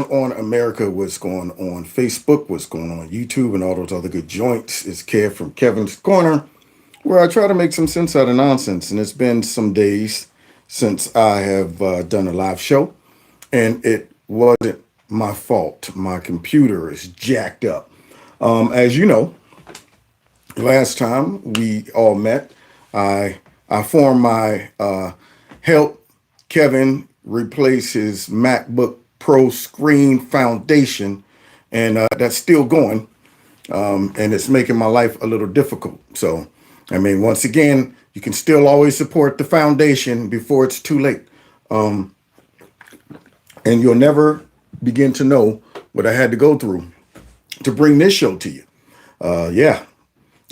on America, what's going on Facebook, what's going on YouTube, and all those other good joints. It's Kev from Kevin's Corner, where I try to make some sense out of nonsense. And it's been some days since I have done a live show, and it wasn't my fault. My computer is jacked up. As you know, last time we all met, I formed my help Kevin replace his MacBook Pro screen foundation, and that's still going, and it's making my life a little difficult. So, I mean, once again, you can still always support the foundation before it's too late, and you'll never begin to know what I had to go through to bring this show to you. Yeah,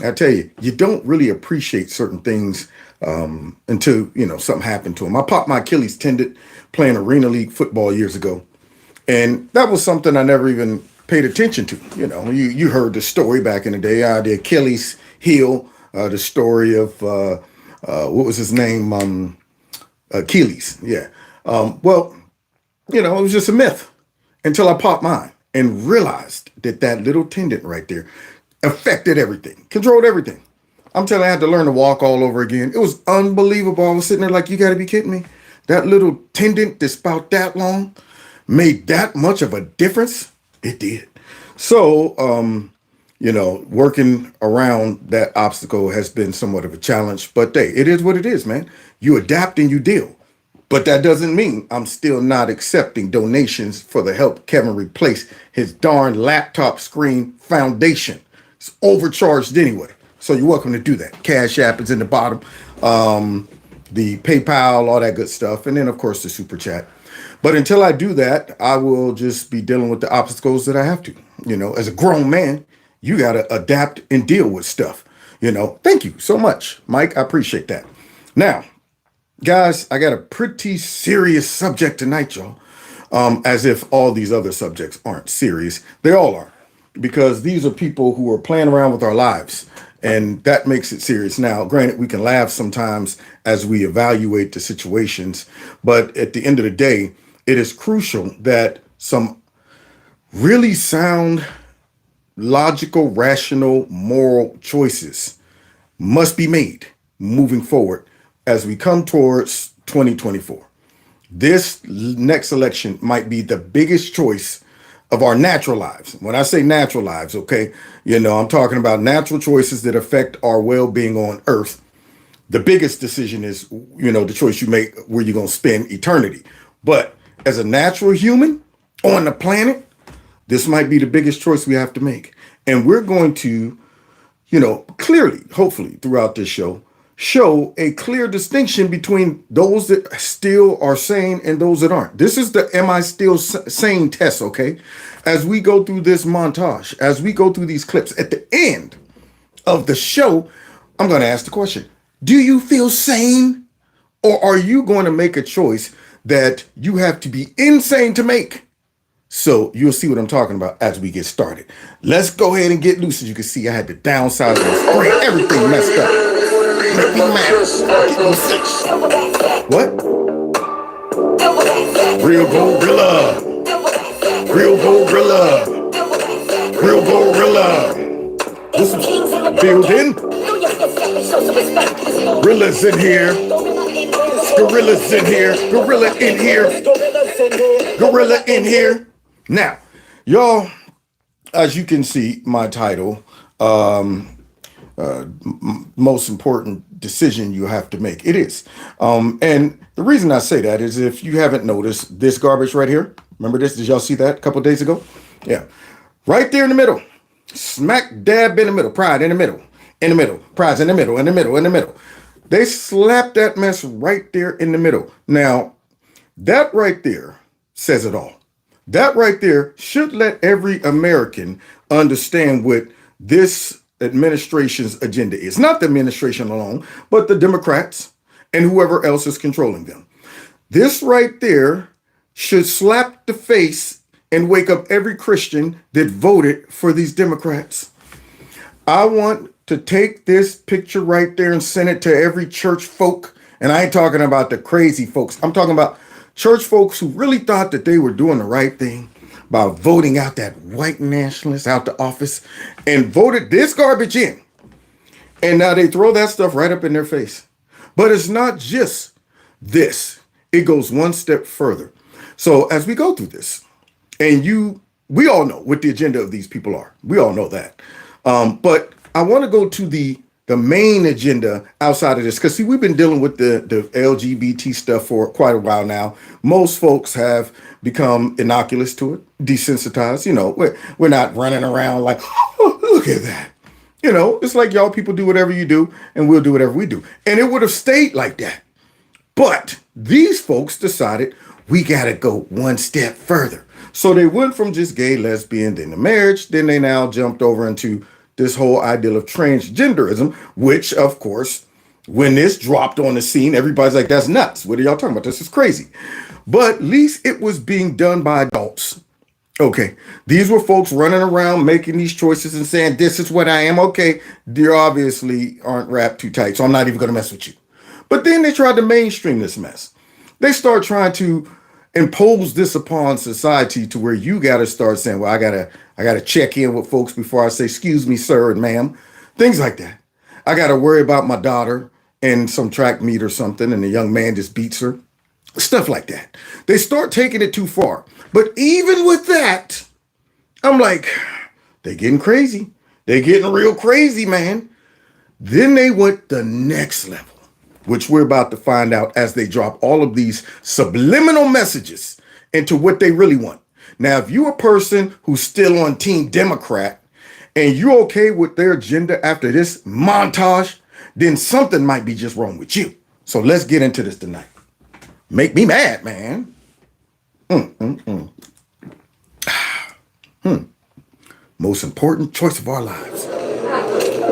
I tell you, you don't really appreciate certain things until something happened to him. I popped my Achilles tendon playing Arena League football years ago, and that was something I never even paid attention to. You heard the story back in the day. The Achilles heel, the story of what was his name, Achilles. Yeah. Well, it was just a myth until I popped mine and realized that that little tendon right there affected everything, controlled everything. I'm telling you, I had to learn to walk all over again. It was unbelievable. I was sitting there like, you got to be kidding me. That little tendon that's about that long made that much of a difference. It did. So, working around that obstacle has been somewhat of a challenge. But hey, it is what it is, man. You adapt and you deal. But that doesn't mean I'm still not accepting donations for the help Kevin replace his darn laptop screen foundation. It's overcharged anyway. So you're welcome to do that. Cash App is in the bottom. The PayPal, all that good stuff. And then, of course, the Super Chat. But until I do that, I will just be dealing with the obstacles that I have to. As a grown man, you got to adapt and deal with stuff. Thank you so much, Mike. I appreciate that. Now, guys, I got a pretty serious subject tonight, y'all. As if all these other subjects aren't serious. They all are. Because these are people who are playing around with our lives. And that makes it serious. Now, granted, we can laugh sometimes as we evaluate the situations. But at the end of the day, it is crucial that some really sound, logical, rational, moral choices must be made moving forward as we come towards 2024. This next election might be the biggest choice of our natural lives. When I say natural lives, okay, I'm talking about natural choices that affect our well-being on earth. The biggest decision is, the choice you make where you're going to spend eternity. But as a natural human on the planet, this might be the biggest choice we have to make. And we're going to, clearly, hopefully throughout this show a clear distinction between those that still are sane and those that aren't. This is the am I still sane test, okay? As we go through this montage, as we go through these clips, at the end of the show, I'm going to ask the question, do you feel sane? Or are you going to make a choice that you have to be insane to make? So you'll see what I'm talking about as we get started. Let's go ahead and get loose. As you can see, I had to downsize my screen, everything messed up. Make me mad. What? Real gorilla. Real gorilla. Real gorilla. This is building. Gorillas in here. Gorillas in here. Gorilla in here. Gorilla in here. Now, y'all, as you can see, my title, most important decision you have to make. It is. And the reason I say that is if you haven't noticed this garbage right here, remember this? Did y'all see that a couple days ago? Yeah. Right there in the middle. Smack dab in the middle. Pride in the middle. In the middle. Pride's in the middle. In the middle. In the middle. They slapped that mess right there in the middle. Now, that right there says it all. That right there should let every American understand what this administration's agenda is. Not the administration alone, but the Democrats and whoever else is controlling them. This right there should slap the face and wake up every Christian that voted for these Democrats. I want to take this picture right there and send it to every church folk. And I ain't talking about the crazy folks. I'm talking about church folks who really thought that they were doing the right thing, by voting out that white nationalist out the office and voted this garbage in. And now they throw that stuff right up in their face. But it's not just this. It goes one step further. So as we go through this, we all know what the agenda of these people are. We all know that. But I want to go to the main agenda outside of this, because see, we've been dealing with the LGBT stuff for quite a while now. Most folks have become innocuous to it, desensitized. We're not running around like, oh, look at that. It's like y'all people do whatever you do, and we'll do whatever we do. And it would have stayed like that. But these folks decided we got to go one step further. So they went from just gay, lesbian, then to marriage. Then they now jumped over into this whole ideal of transgenderism, which, of course, when this dropped on the scene, everybody's like, that's nuts. What are y'all talking about? This is crazy. But at least it was being done by adults. Okay, these were folks running around making these choices and saying, this is what I am. Okay, you obviously aren't wrapped too tight, so I'm not even going to mess with you. But then they tried to mainstream this mess. They start trying to impose this upon society to where you got to start saying, well, I gotta check in with folks before I say, excuse me, sir and ma'am, things like that. I got to worry about my daughter in some track meet or something, and the young man just beats her. Stuff like that. They start taking it too far. But even with that, I'm like, they getting crazy. They getting real crazy, man. Then they went the next level, which we're about to find out as they drop all of these subliminal messages into what they really want. Now, if you're a person who's still on Team Democrat and you're okay with their agenda after this montage, then something might be just wrong with you. So let's get into this tonight. Make me mad, man. Most important choice of our lives.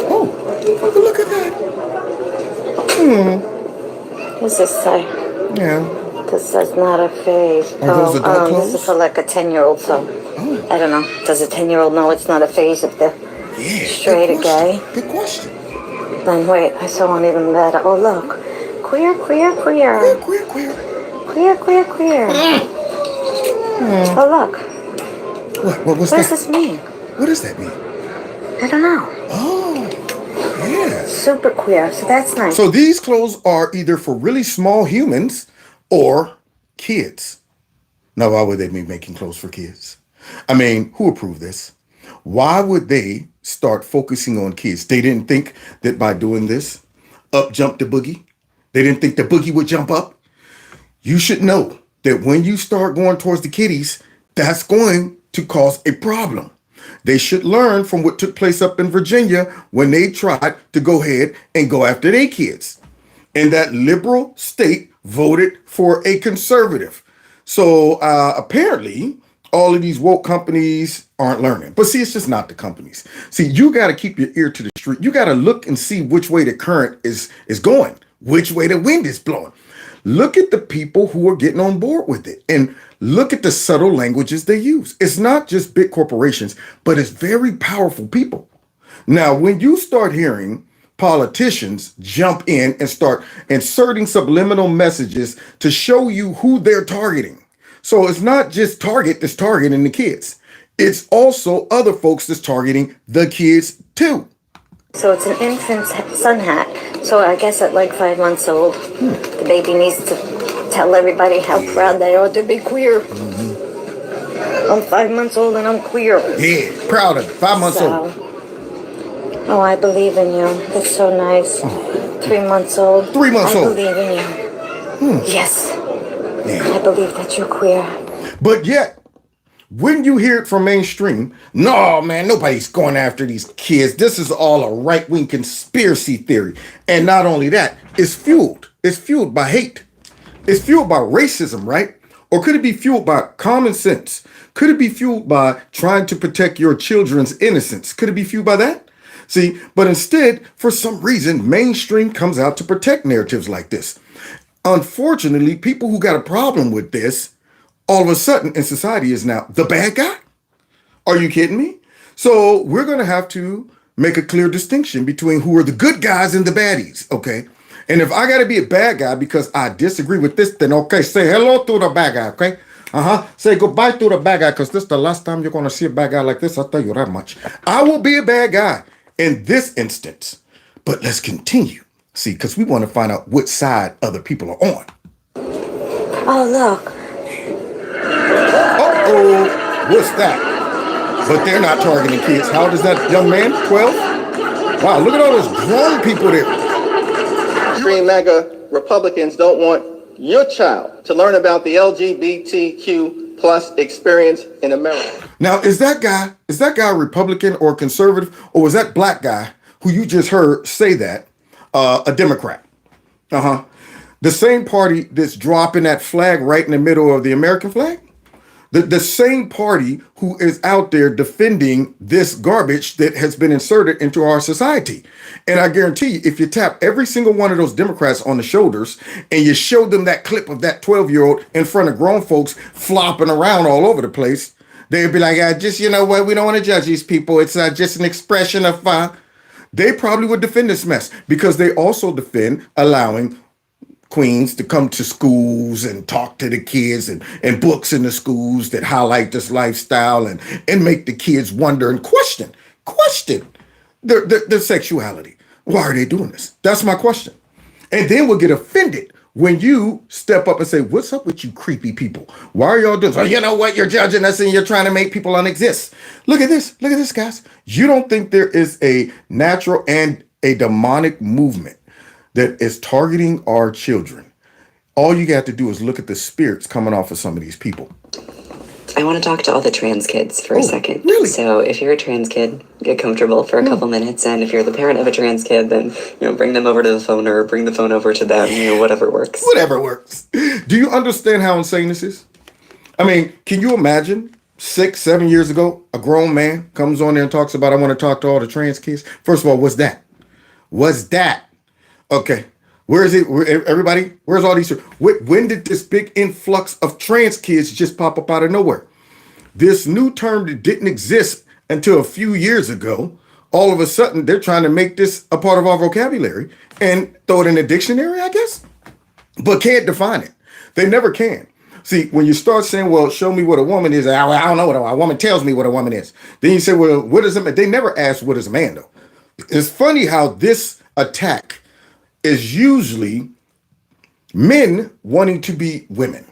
Oh, look at that. What's this say? Yeah. This says not a phase. This is for like a 10-year-old, so I don't know. Does a 10-year-old know it's not a phase if they're straight or gay? Good question. Then wait, I still won't even better. Oh, look. Queer. Queer. Oh, look. What does this mean? What does that mean? I don't know. Oh, yeah. Super queer, so that's nice. So these clothes are either for really small humans or kids. Now, why would they be making clothes for kids? I mean, who approved this? Why would they start focusing on kids? They didn't think that by doing this, up jumped the boogie. They didn't think the boogie would jump up. You should know that when you start going towards the kiddies, that's going to cause a problem. They should learn from what took place up in Virginia when they tried to go ahead and go after their kids. And that liberal state voted for a conservative. So apparently, all of these woke companies aren't learning. But see, it's just not the companies. See, you got to keep your ear to the street. You got to look and see which way the current is going, which way the wind is blowing. Look at the people who are getting on board with it and look at the subtle languages they use. It's not just big corporations, but it's very powerful people. Now, when you start hearing politicians jump in and start inserting subliminal messages to show you who they're targeting. So it's not just Target that's targeting the kids. It's also other folks that's targeting the kids too. So it's an infant sun hat. So I guess at like 5 months old, the baby needs to tell everybody how proud they are to be queer. I'm 5 months old and I'm queer. Yeah, proud of it. 5 months old. Oh, I believe in you. That's so nice. 3 months old. 3 months old. I believe in you. Yes. Yeah. I believe that you're queer. But yet, when you hear it from mainstream, no, man, nobody's going after these kids. This is all a right-wing conspiracy theory. And not only that, it's fueled. It's fueled by hate. It's fueled by racism, right? Or could it be fueled by common sense? Could it be fueled by trying to protect your children's innocence? Could it be fueled by that? See, but instead, for some reason, mainstream comes out to protect narratives like this. Unfortunately, people who got a problem with this, all of a sudden in society is now the bad guy. Are you kidding me? So we're going to have to make a clear distinction between who are the good guys and the baddies, okay? And if I got to be a bad guy because I disagree with this, then okay, say hello to the bad guy, okay? Say goodbye to the bad guy, because this is the last time you're going to see a bad guy like this. I'll tell you that much. I will be a bad guy in this instance. But let's continue. See, because we want to find out what side other people are on. Oh, look. Uh-oh. What's that? But they're not targeting kids. How old is that young man? 12? Wow, look at all those grown people there. Extreme MAGA Republicans don't want your child to learn about the LGBTQ plus experience in America. Now, is that guy Republican or conservative, or was that black guy who you just heard say that a Democrat? The same party that's dropping that flag right in the middle of the American flag? The same party who is out there defending this garbage that has been inserted into our society. And I guarantee you, if you tap every single one of those Democrats on the shoulders and you show them that clip of that 12-year-old in front of grown folks flopping around all over the place, they'd be like, just, you know what, we don't want to judge these people. It's just an expression of They probably would defend this mess, because they also defend allowing queens to come to schools and talk to the kids, and books in the schools that highlight this lifestyle and make the kids wonder and question their sexuality. Why are they doing this? That's my question. And then we'll get offended when you step up and say, what's up with you creepy people? Why are y'all doing this? Oh, you know what? You're judging us and you're trying to make people unexist. Look at this, guys. You don't think there is a natural and a demonic movement that is targeting our children? All you got to do is look at the spirits coming off of some of these people. I want to talk to all the trans kids for a second. Really? So if you're a trans kid, get comfortable for a couple minutes. And if you're the parent of a trans kid, then, bring them over to the phone, or bring the phone over to them, whatever works. Whatever works. Do you understand how insane this is? I mean, can you imagine 6, 7 years ago, a grown man comes on there and talks about, I want to talk to all the trans kids? First of all, what's that? What's that? Okay. Where is it? Everybody, where's all these? When did this big influx of trans kids just pop up out of nowhere? This new term that didn't exist until a few years ago, all of a sudden they're trying to make this a part of our vocabulary and throw it in a dictionary, I guess, but can't define it. They never can. See, when you start saying, well, show me what a woman is, I don't know what a woman tells me what a woman is. Then you say, well, what is a man? They never ask what is a man, though. It's funny how this attack is usually men wanting to be women.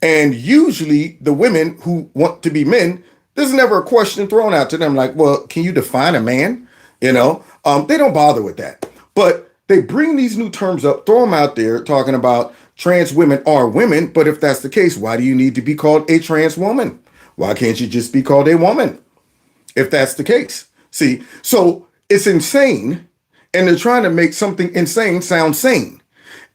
And usually the women who want to be men, there's never a question thrown out to them like, well, can you define a man? They don't bother with that. But they bring these new terms up, throw them out there talking about trans women are women. But if that's the case, why do you need to be called a trans woman? Why can't you just be called a woman? If that's the case. See, so it's insane. And they're trying to make something insane sound sane.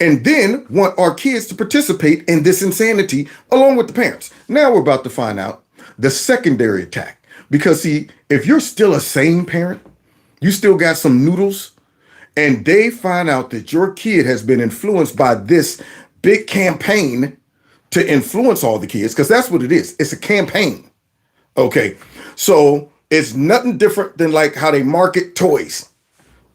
And then want our kids to participate in this insanity along with the parents. Now we're about to find out the secondary attack. Because see, if you're still a sane parent, you still got some noodles, and they find out that your kid has been influenced by this big campaign to influence all the kids, because that's what it is. It's a campaign. Okay. So it's nothing different than like how they market toys.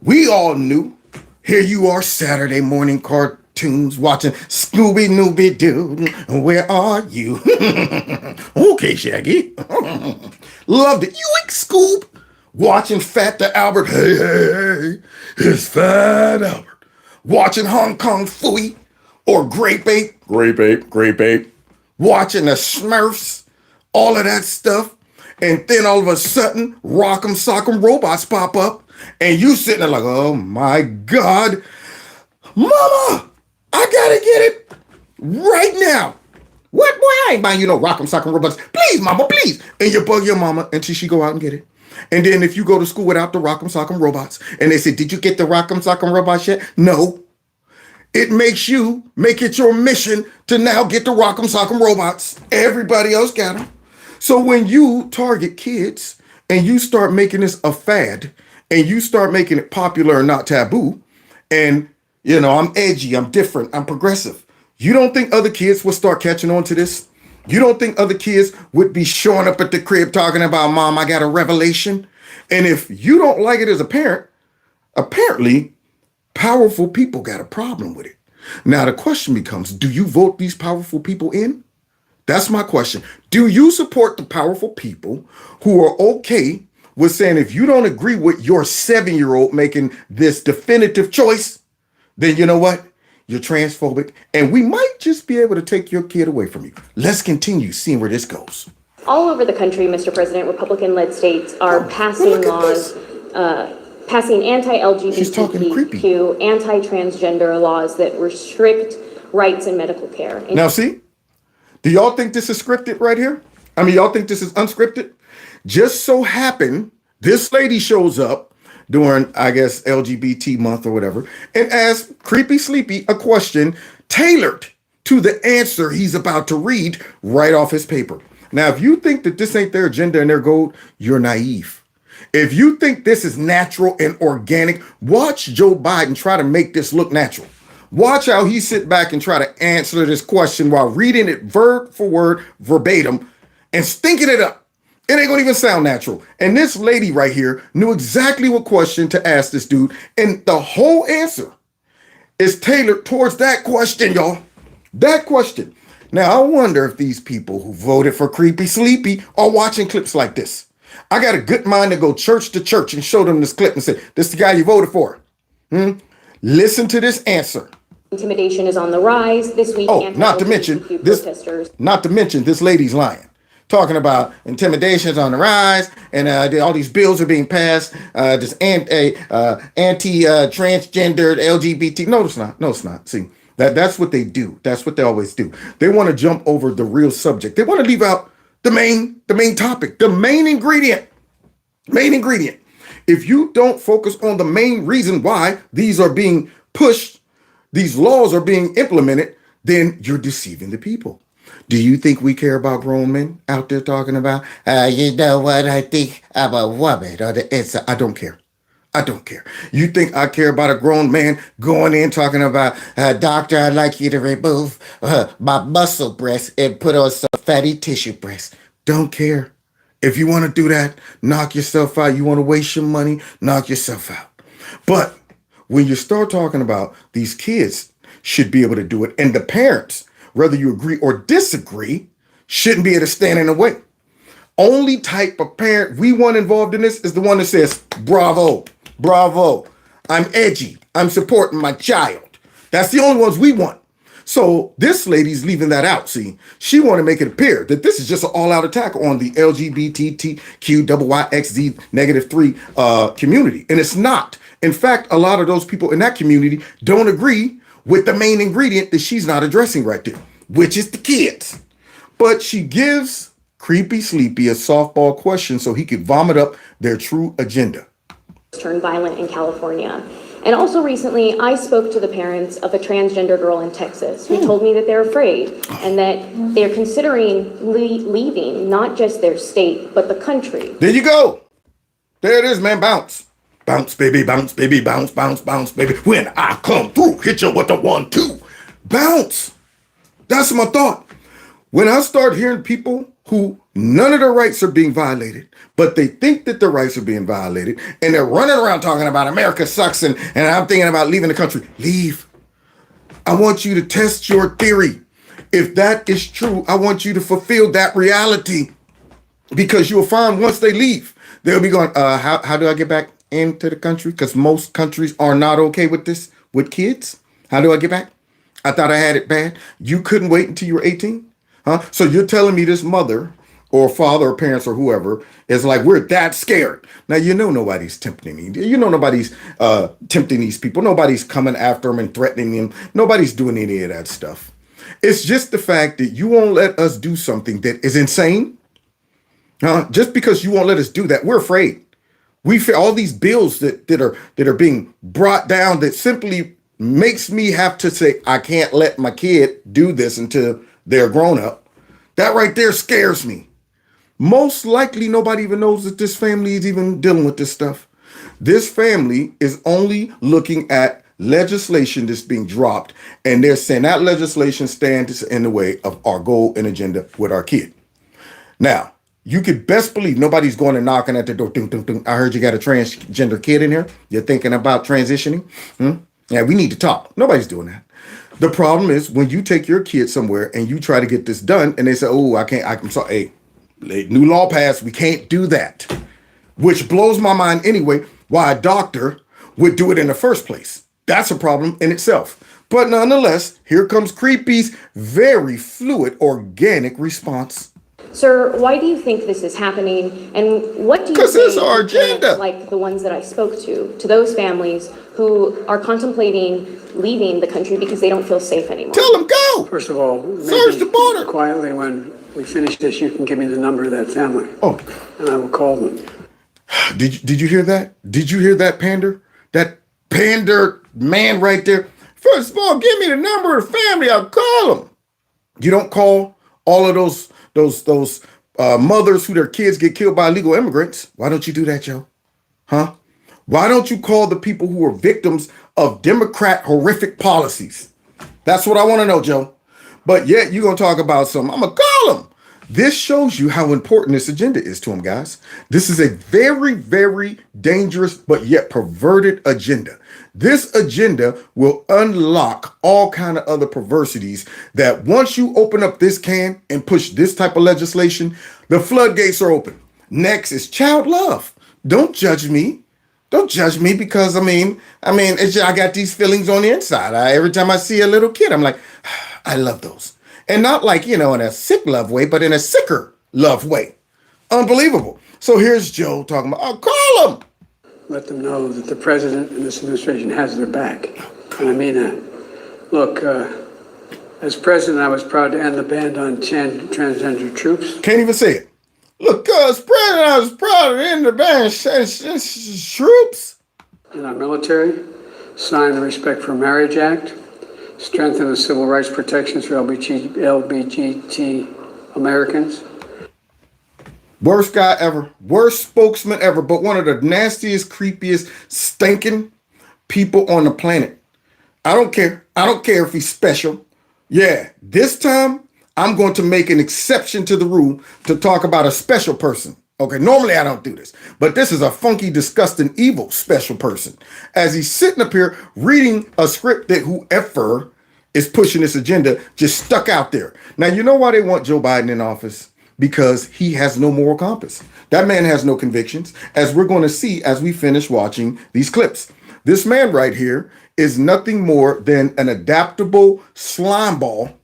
We all knew. Here you are, Saturday morning cartoons, watching Scooby-Nooby-Doo. Where are you? Okay, Shaggy. Loved it. Yoink, Scoob. Watching Fat the Albert. Hey, it's Fat Albert. Watching Hong Kong Phooey or Grape Ape. Watching the Smurfs. All of that stuff. And then all of a sudden, Rock'em Sock'em Robots pop up. And you sitting there like, oh my God, Mama, I gotta get it right now. What, boy, I ain't buying you no Rock'em Sock'em Robots. Please, Mama, please. And you bug your mama until she go out and get it. And then if you go to school without the Rock'em Sock'em Robots, and they say, did you get the Rock'em Sock'em Robots yet? No. It makes you make it your mission to now get the Rock'em Sock'em Robots. Everybody else got them. So when you target kids and you start making this a fad, and you start making it popular and not taboo, and, I'm edgy, I'm different, I'm progressive. You don't think other kids will start catching on to this? You don't think other kids would be showing up at the crib talking about, Mom, I got a revelation? And if you don't like it as a parent, apparently powerful people got a problem with it. Now the question becomes, do you vote these powerful people in? That's my question. Do you support the powerful people who are okay with saying if you don't agree with your 7-year-old making this definitive choice, then you know what? You're transphobic, and we might just be able to take your kid away from you. Let's continue seeing where this goes. All over the country, Mr. President, Republican-led states are passing laws, passing She's talking creepy. anti-LGBTQ, anti-transgender laws that restrict rights in medical care. Now, see, do y'all think this is scripted right here? I mean, y'all think this is unscripted? Just so happen, this lady shows up during, I guess, LGBT month or whatever, and asks Creepy Sleepy a question tailored to the answer he's about to read right off his paper. Now, if you think that this ain't their agenda and their goal, you're naive. If you think this is natural and organic, watch Joe Biden try to make this look natural. Watch how he sit back and try to answer this question while reading it word for word, verbatim, and stinking it up. It ain't gonna even sound natural. And this lady right here knew exactly what question to ask this dude, and the whole answer is tailored towards that question, y'all. That question. Now, I wonder if these people who voted for Creepy Sleepy are watching clips like this. I got a good mind to go church to church and show them this clip and say, this is the guy you voted for. Listen to this answer. Intimidation is on the rise this week. Oh, not to mention this lady's lying. Talking about intimidations on the rise, and all these bills are being passed. This anti-transgendered LGBT. No, it's not. No, it's not. See, that's what they do. That's what they always do. They want to jump over the real subject. They want to leave out the main topic, the main ingredient. Main ingredient. If you don't focus on the main reason why these are being pushed, these laws are being implemented, then you're deceiving the people. Do you think we care about grown men out there talking about, you know what I think I'm a woman or the inside? I don't care. I don't care. You think I care about a grown man going in talking about, doctor, I'd like you to remove my muscle breast and put on some fatty tissue breast. Don't care. If you want to do that, knock yourself out. You want to waste your money, knock yourself out. But when you start talking about these kids should be able to do it, and the parents, whether you agree or disagree, shouldn't be able to stand in the way. Only type of parent we want involved in this is the one that says, bravo, bravo, I'm edgy, I'm supporting my child. That's the only ones we want. So this lady's leaving that out. See, she want to make it appear that this is just an all-out attack on the LGBTQYXZ-3 community. And it's not. In fact, a lot of those people in that community don't agree with the main ingredient that she's not addressing right there, which is the kids. But she gives Creepy Sleepy a softball question so he could vomit up their true agenda. Turned violent in California. And also recently, I spoke to the parents of a transgender girl in Texas who told me that they're afraid and that they're considering leaving not just their state, but the country. There you go. There it is, man. Bounce. Bounce, baby, bounce, baby, bounce, bounce, bounce, baby. When I come through, hit you with the 1-2. Bounce. That's my thought. When I start hearing people who none of their rights are being violated, but they think that their rights are being violated, and they're running around talking about America sucks, and I'm thinking about leaving the country. Leave. I want you to test your theory. If that is true, I want you to fulfill that reality, because you'll find once they leave, they'll be going, how do I get back into the country? Because most countries are not okay with this, with kids. How do I get back? I thought I had it bad. You couldn't wait until you were 18? Huh? So you're telling me this mother or father or parents or whoever is like, we're that scared. Now, you know nobody's tempting me. You know nobody's tempting these people. Nobody's coming after them and threatening them. Nobody's doing any of that stuff. It's just the fact that you won't let us do something that is insane. Just because you won't let us do that, we're afraid. We feel all these bills that are being brought down that simply makes me have to say, I can't let my kid do this until they're grown up. That right there scares me. Most likely nobody even knows that this family is even dealing with this stuff. This family is only looking at legislation that's being dropped, and they're saying that legislation stands in the way of our goal and agenda with our kid. Now, you could best believe nobody's going and knocking at the door. Ding, ding, ding. I heard you got a transgender kid in here. You're thinking about transitioning. Yeah, we need to talk. Nobody's doing that. The problem is when you take your kid somewhere and you try to get this done and they say, oh, I can't, I'm sorry, hey, new law passed, we can't do that. Which blows my mind anyway, why a doctor would do it in the first place. That's a problem in itself. But nonetheless, here comes Creepy's very fluid, organic response. Sir, why do you think this is happening? And what do you 'Cause say it's our to parents agenda. like the ones that I spoke to those families who are contemplating leaving the country because they don't feel safe anymore? Tell them go. First of all, Search the border. quietly, when we finish this, you can give me the number of that family, Oh, and I will call them. did you hear that? Did you hear that pander? That pander man right there. First of all, give me the number of the family. I'll call them. You don't call all of those mothers who their kids get killed by illegal immigrants. Why don't you do that, Joe? Huh? Why don't you call the people who are victims of Democrat horrific policies? That's what I want to know, Joe. But yet you're going to talk about some, I'm going to call them. This shows you how important this agenda is to them, guys. This is a very, very dangerous, but yet perverted agenda. This agenda will unlock all kind of other perversities that once you open up this can and push this type of legislation, the floodgates are open. Next is child love. Don't judge me. Don't judge me because I got these feelings on the inside. Every time I see a little kid, I'm like, I love those. And not like, in a sick love way, but in a sicker love way. Unbelievable. So here's Joe talking about, I'll call him. Let them know that the president and this administration has their back. And I mean that. Look, as president, I was proud to end the ban on transgender troops. Can't even say it. Look, as president, I was proud to end the ban troops. In our military, sign the Respect for Marriage Act, strengthen the civil rights protections for LGBT Americans. Worst guy ever, worst spokesman ever, but one of the nastiest, creepiest, stinking people on the planet. I don't care. I don't care if he's special. Yeah, this time I'm going to make an exception to the rule to talk about a special person. Okay, normally I don't do this, but this is a funky, disgusting, evil special person. As he's sitting up here reading a script that whoever is pushing this agenda just stuck out there. Now, you know why they want Joe Biden in office? Because he has no moral compass. That man has no convictions, as we're going to see as we finish watching these clips. This man right here is nothing more than an adaptable slime ball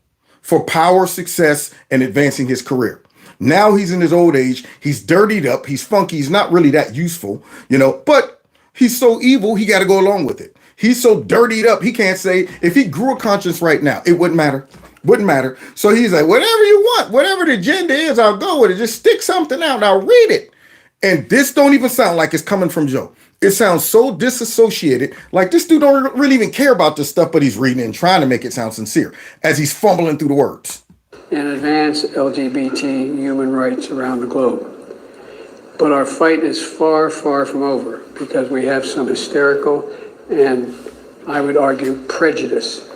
for power, success, and advancing his career. Now he's in his old age. He's dirtied up. He's funky. He's not really that useful, but he's so evil, he got to go along with it. He's so dirtied up, he can't say, if he grew a conscience right now, it wouldn't matter. Wouldn't matter. So he's like, whatever you want, whatever the agenda is, I'll go with it. Just stick something out and I'll read it. And this don't even sound like it's coming from Joe. It sounds so disassociated, like this dude don't really even care about this stuff, but he's reading it and trying to make it sound sincere as he's fumbling through the words. And advance LGBT human rights around the globe. But our fight is far, far from over because we have some hysterical and, I would argue, prejudiced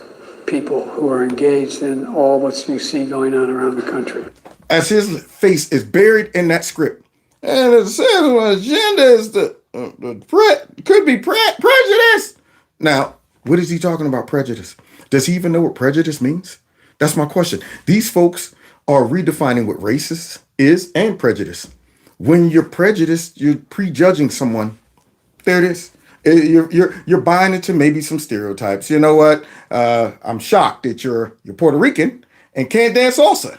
people who are engaged in all what you see going on around the country. As his face is buried in that script. And it says the agenda is could be prejudice. Now, what is he talking about prejudice? Does he even know what prejudice means? That's my question. These folks are redefining what racist is and prejudice. When you're prejudiced, you're prejudging someone. There it is. You're buying into maybe some stereotypes. You know what? I'm shocked that you're Puerto Rican and can't dance salsa.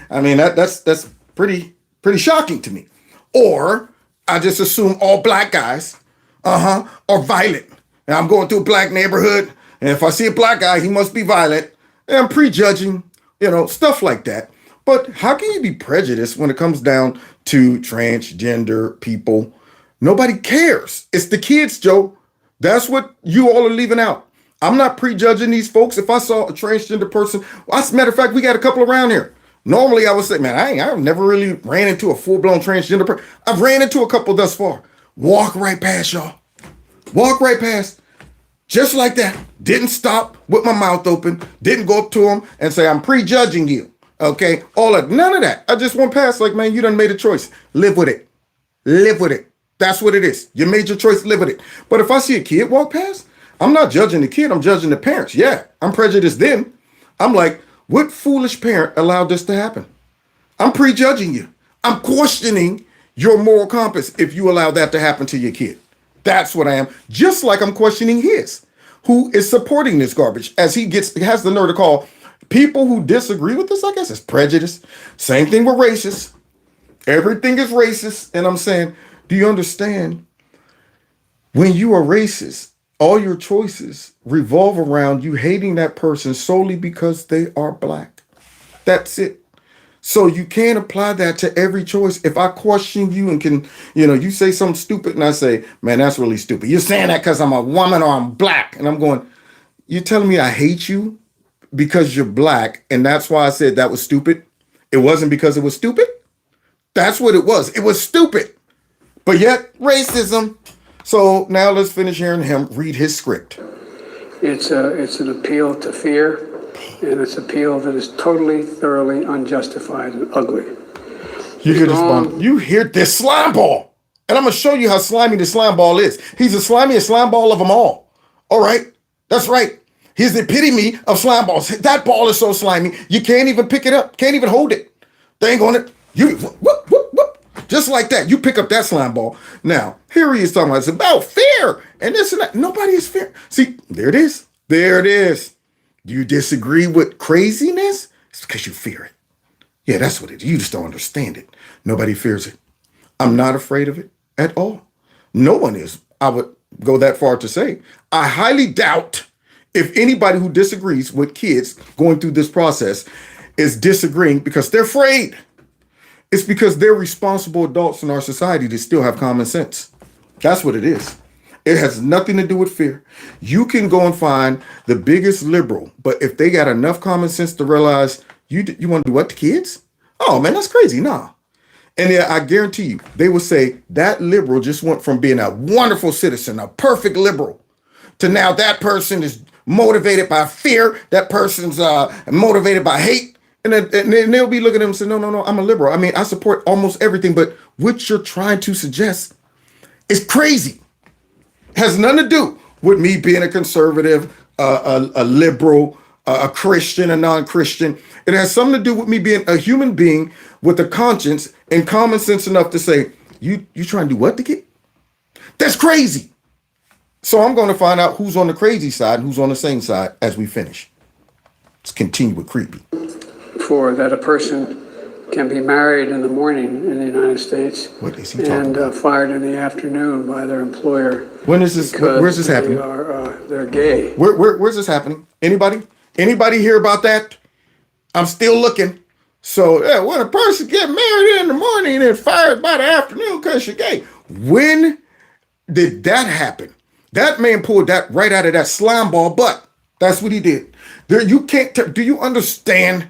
I mean, that's pretty shocking to me. Or I just assume all black guys, are violent. And I'm going through a black neighborhood, and if I see a black guy, he must be violent. And I'm prejudging, stuff like that. But how can you be prejudiced when it comes down to transgender people? Nobody cares. It's the kids, Joe. That's what you all are leaving out. I'm not prejudging these folks. If I saw a transgender person, as a matter of fact, we got a couple around here. Normally, I would say, man, I've never really ran into a full-blown transgender person. I've ran into a couple thus far. Walk right past, y'all. Walk right past. Just like that. Didn't stop with my mouth open. Didn't go up to him and say, I'm prejudging you. Okay? None of that. I just went past like, man, you done made a choice. Live with it. Live with it. That's what it is. You made your choice, live with it. But if I see a kid walk past, I'm not judging the kid, I'm judging the parents. Yeah, I'm prejudiced then. I'm like, what foolish parent allowed this to happen? I'm prejudging you. I'm questioning your moral compass if you allow that to happen to your kid. That's what I am. Just like I'm questioning his, who is supporting this garbage as he has the nerve to call people who disagree with this, I guess, is prejudice. Same thing with racists. Everything is racist. And I'm saying, do you understand? When you are racist, all your choices revolve around you hating that person solely because they are black. That's it. So you can't apply that to every choice. If I question you and can, you say something stupid and I say, man, that's really stupid. You're saying that because I'm a woman or I'm black. And I'm going, you're telling me I hate you because you're black. And that's why I said that was stupid. It wasn't because it was stupid. That's what it was. It was stupid. But yet racism. So now let's finish hearing him read his script. It's an appeal to fear, and it's an appeal that is totally, thoroughly unjustified and ugly. You hear this bomb? You hear this slime ball. And I'm going to show you how slimy the slime ball is. He's the slimiest slime ball of them all. All right? That's right. He's the epitome of slime balls. That ball is so slimy, you can't even pick it up. Can't even hold it. Dang on it. You whoop, whoop, whoop. Just like that. You pick up that slime ball. Now, here he is talking about it's about fear and this and that. Nobody is fear. See, there it is. There it is. Do you disagree with craziness? It's because you fear it. Yeah, that's what it is. You just don't understand it. Nobody fears it. I'm not afraid of it at all. No one is. I would go that far to say. I highly doubt if anybody who disagrees with kids going through this process is disagreeing because they're afraid. It's because they're responsible adults in our society that still have common sense. That's what it is. It has nothing to do with fear. You can go and find the biggest liberal, but if they got enough common sense to realize you want to do what to kids? Oh man, that's crazy. Nah. And I guarantee you, they will say that liberal just went from being a wonderful citizen, a perfect liberal, to now that person is motivated by fear. That person's motivated by hate. And then they'll be looking at them and say, no, I'm a liberal. I mean, I support almost everything, but what you're trying to suggest is crazy. Has nothing to do with me being a conservative, a liberal, a Christian, a non-Christian. It has something to do with me being a human being with a conscience and common sense enough to say, you trying to do what to get? That's crazy. So I'm going to find out who's on the crazy side and who's on the same side as we finish. Let's continue with creepy. For that a person can be married in the morning in the United States What is he talking and about? fired in the afternoon by their employer. When is this? because Where's this they happening? They're gay. Where's this happening? Anybody hear about that? I'm still looking. So yeah, when a person get married in the morning and then fired by the afternoon because you're gay. When did that happen? That man pulled that right out of that slime ball butt. That's what he did. There, you can't. Do you understand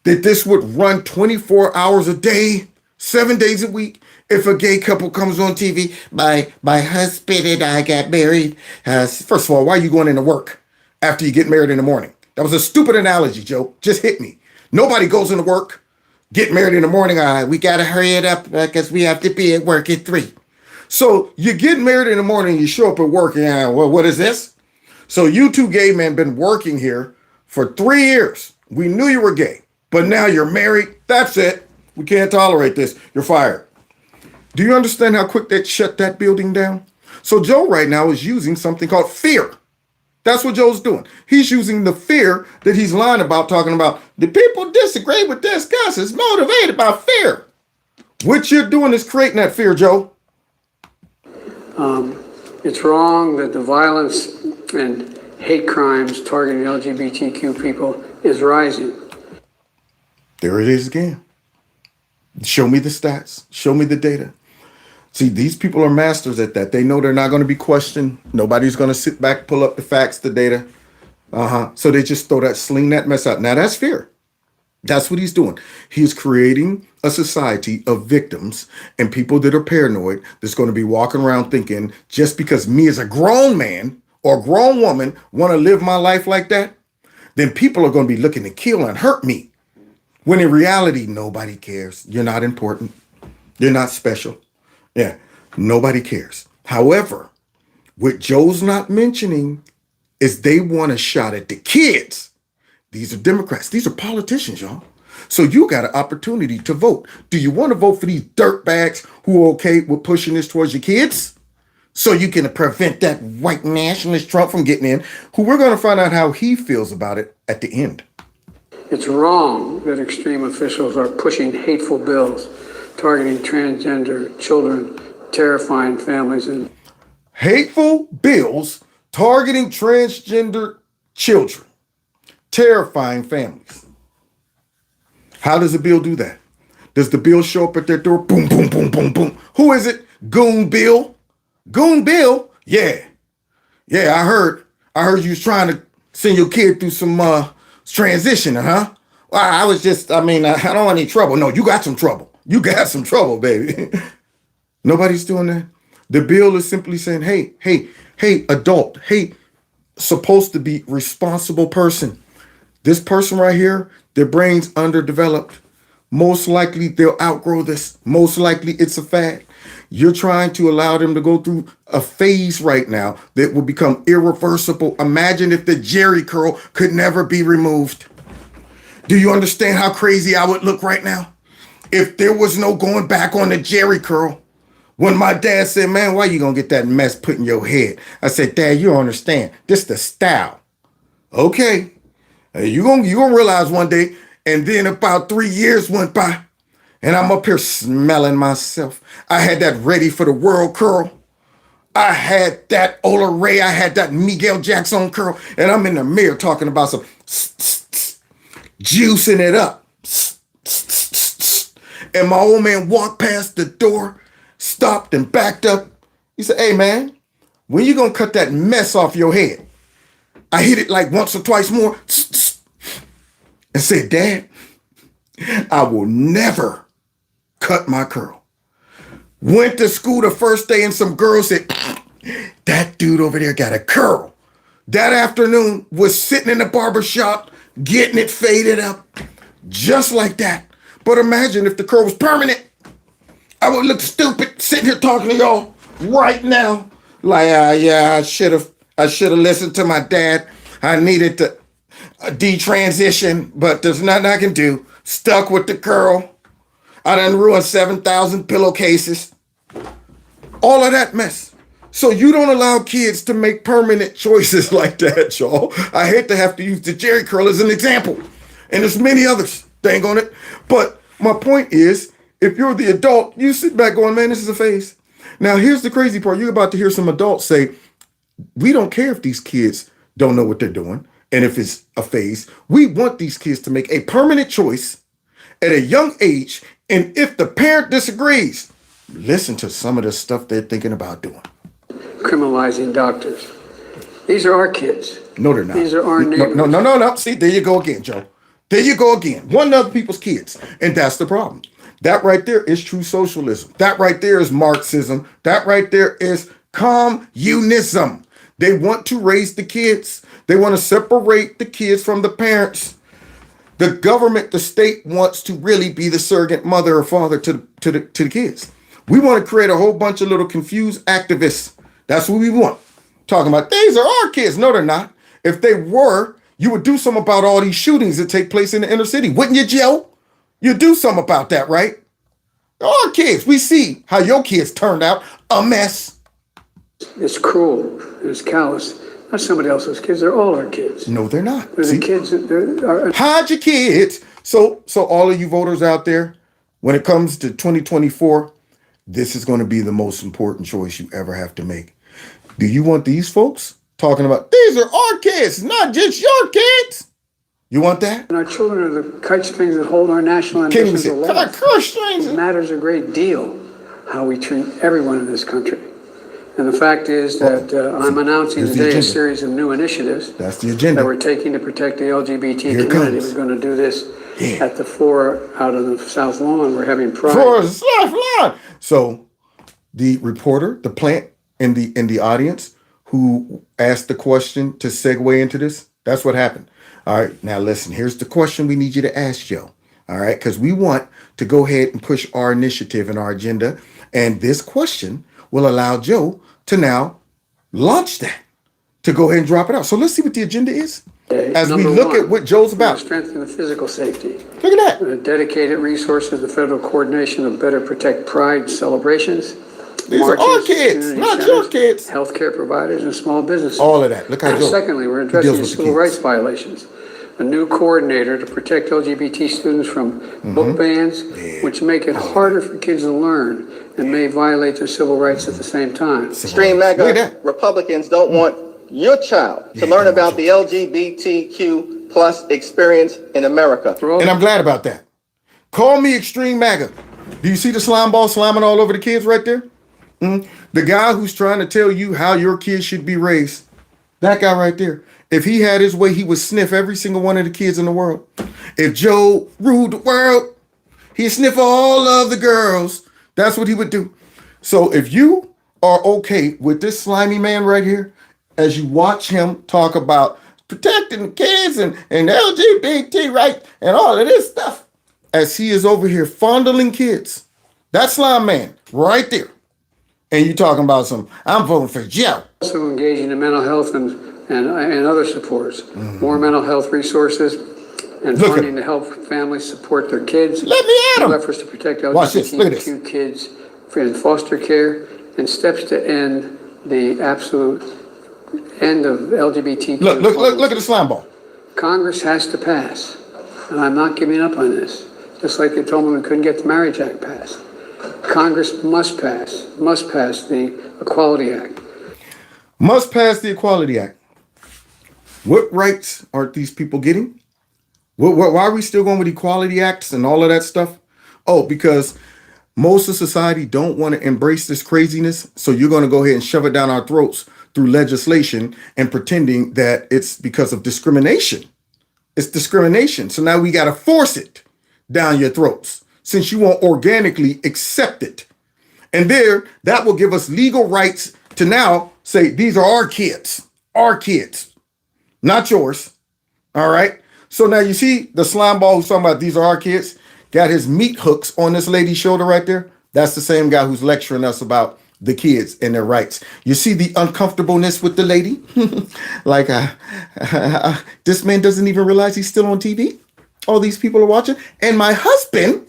that this would run 24 hours a day, 7 days a week? If a gay couple comes on TV, my husband and I got married. First of all, why are you going into work after you get married in the morning? That was a stupid analogy, Joe. Just hit me. Nobody goes into work, get married in the morning. We got to hurry it up because we have to be at work at 3. So you get married in the morning, you show up at work, and well, what is this? So you two gay men been working here for 3 years. We knew you were gay, but now you're married. That's it. We can't tolerate this. You're fired. Do you understand how quick that shut that building down? So Joe right now is using something called fear. That's what Joe's doing. He's using the fear that he's lying about, talking about the people disagree with this. Gus is motivated by fear. What you're doing is creating that fear, Joe. It's wrong that the violence and hate crimes targeting LGBTQ people is rising. There it is again. Show me the stats. Show me the data. See, these people are masters at that. They know they're not going to be questioned. Nobody's going to sit back, pull up the facts, the data. So they just sling that mess out. Now that's fear. That's what he's doing. He's creating a society of victims and people that are paranoid that's going to be walking around thinking just because me as a grown man or grown woman want to live my life like that, then people are going to be looking to kill and hurt me. When in reality, nobody cares. You're not important. You're not special. Yeah, nobody cares. However, What Joe's not mentioning is they want a shot at the kids. These are Democrats. These are politicians, y'all. So you got an opportunity to vote. Do you want to vote for these dirtbags who are okay with pushing this towards your kids? So you can prevent that white nationalist Trump from getting in, who we're going to find out how he feels about it at the end. It's wrong that extreme officials are pushing hateful bills targeting transgender children, terrifying families, and Hateful bills targeting transgender children, terrifying families. How does the bill do that? Does the bill show up at their door? Boom, boom, boom, boom, boom. Who is it? Goon Bill? Goon Bill? Yeah. Yeah, I heard you was trying to send your kid through some transition, huh? Well, I don't want any trouble. No, you got some trouble. You got some trouble, baby. Nobody's doing that. The bill is simply saying, hey, adult, hey, supposed to be responsible person. This person right here, their brain's underdeveloped. Most likely they'll outgrow this. Most likely it's a fad. You're trying to allow them to go through a phase right now that will become irreversible. Imagine if the Jerry curl could never be removed. Do you understand how crazy I would look right now? If there was no going back on the Jerry curl. When my dad said, man, why you gonna get that mess put in your head? I said, Dad, you don't understand. This the style. Okay. You gonna realize one day. And then about 3 years went by. And I'm up here smelling myself. I had that ready for the world curl. I had that Ola Ray. I had that Miguel Jackson curl. And I'm in the mirror talking about some juicing it up. And my old man walked past the door, stopped and backed up. He said, hey, man, when you gonna cut that mess off your head? I hit it like once or twice more and said, Dad, I will never cut my curl. Went to school the first day and some girls said, that dude over there got a curl. That afternoon was sitting in the barber shop, getting it faded up, just like that. But imagine if the curl was permanent. I would look stupid sitting here talking to y'all right now. Like, yeah, I should have listened to my dad. I needed to detransition, but there's nothing I can do. Stuck with the curl. I done ruined 7,000 pillowcases. All of that mess. So you don't allow kids to make permanent choices like that, y'all. I hate to have to use the Jerry curl as an example. And there's many others, dang on it. But my point is, if you're the adult, you sit back going, man, this is a phase. Now, here's the crazy part. You're about to hear some adults say, we don't care if these kids don't know what they're doing and if it's a phase. We want these kids to make a permanent choice at a young age. And if the parent disagrees, listen to some of the stuff they're thinking about doing. criminalizing doctors. These are our kids. No, they're not. These are our neighbors. No. See, there you go again, Joe. There you go again. One of other people's kids. And that's the problem. That right there is true socialism. That right there is Marxism. That right there is communism. They want to raise the kids. They want to separate the kids from the parents. The government, the state wants to really be the surrogate mother or father to the kids. We want to create a whole bunch of little confused activists. That's what we want. Talking about, these are our kids. No, they're not. If they were, you would do something about all these shootings that take place in the inner city. Wouldn't you, Joe? You'd do something about that, right? Our kids. We see how your kids turned out. A mess. It's cruel. It's callous. Not somebody else's kids. They're all our kids. No, they're not. They're the kids that are. Hide your kids. So all of you voters out there, when it comes to 2024, this is going to be the most important choice you ever have to make. Do you want these folks talking about, these are our kids, not just your kids? You want that? And our children are the kite strings that hold our national ambitions aloft. It matters a great deal how we treat everyone in this country. And the fact is that I'm announcing today a series of new initiatives. That's the agenda. That we're taking to protect the LGBT community. We're going to do this at the floor out of the South Lawn. We're having pride. For South Lawn. So the reporter, the plant in the audience who asked the question to segue into this, that's what happened. All right, now listen, here's the question we need you to ask, Joe. All right, because we want to go ahead and push our initiative and our agenda. And this question will allow Joe to now launched that to go ahead and drop it out. So let's see what the agenda is as we Number look one, at what Joe's about. strengthen the physical safety. Look at that. Dedicated resources to federal coordination to better protect pride celebrations. These are our kids, community not centers, your kids. Healthcare providers and small businesses. All of that. Look how Joe Secondly, we're deals addressing with the civil kids. rights violations. A new coordinator to protect LGBT students from book bans, which make it harder for kids to learn and may violate their civil rights at the same time. Extreme Look at MAGA that. Republicans don't want your child to learn about the LGBTQ plus experience in America. And I'm glad about that. Call me Extreme MAGA. Do you see the slime ball slamming all over the kids right there? The guy who's trying to tell you how your kids should be raised. That guy right there. If he had his way, he would sniff every single one of the kids in the world. If Joe ruled the world, he'd sniff all of the girls. That's what he would do. So if you are okay with this slimy man right here, as you watch him talk about protecting the kids and LGBT right and all of this stuff, as he is over here fondling kids, that slime man right there. And you talking about I'm voting for Joe. Also engaging in mental health and other supports, more mental health resources, and Look at funding to help families support their kids. Let me at 'em. New efforts to protect Watch this. Look at this. LGBTQ kids in foster care, and steps to end the absolute end of LGBTQ. Look at the slime ball. Congress has to pass, and I'm not giving up on this. Just like they told me we couldn't get the Marriage Act passed. Congress must pass the Equality Act. Must pass the Equality Act. What rights are these people getting? Why are we still going with Equality Acts and all of that stuff? Oh, because most of society don't want to embrace this craziness. So you're going to go ahead and shove it down our throats through legislation and pretending that it's because of discrimination. It's discrimination. So now we got to force it down your throats since you won't organically accept it. And that will give us legal rights to now say, these are our kids, not yours. All right. So now you see the slime ball who's talking about these are our kids, got his meat hooks on this lady's shoulder right there. That's the same guy who's lecturing us about the kids and their rights. You see the uncomfortableness with the lady? Like, this man doesn't even realize he's still on TV. All these people are watching. And my husband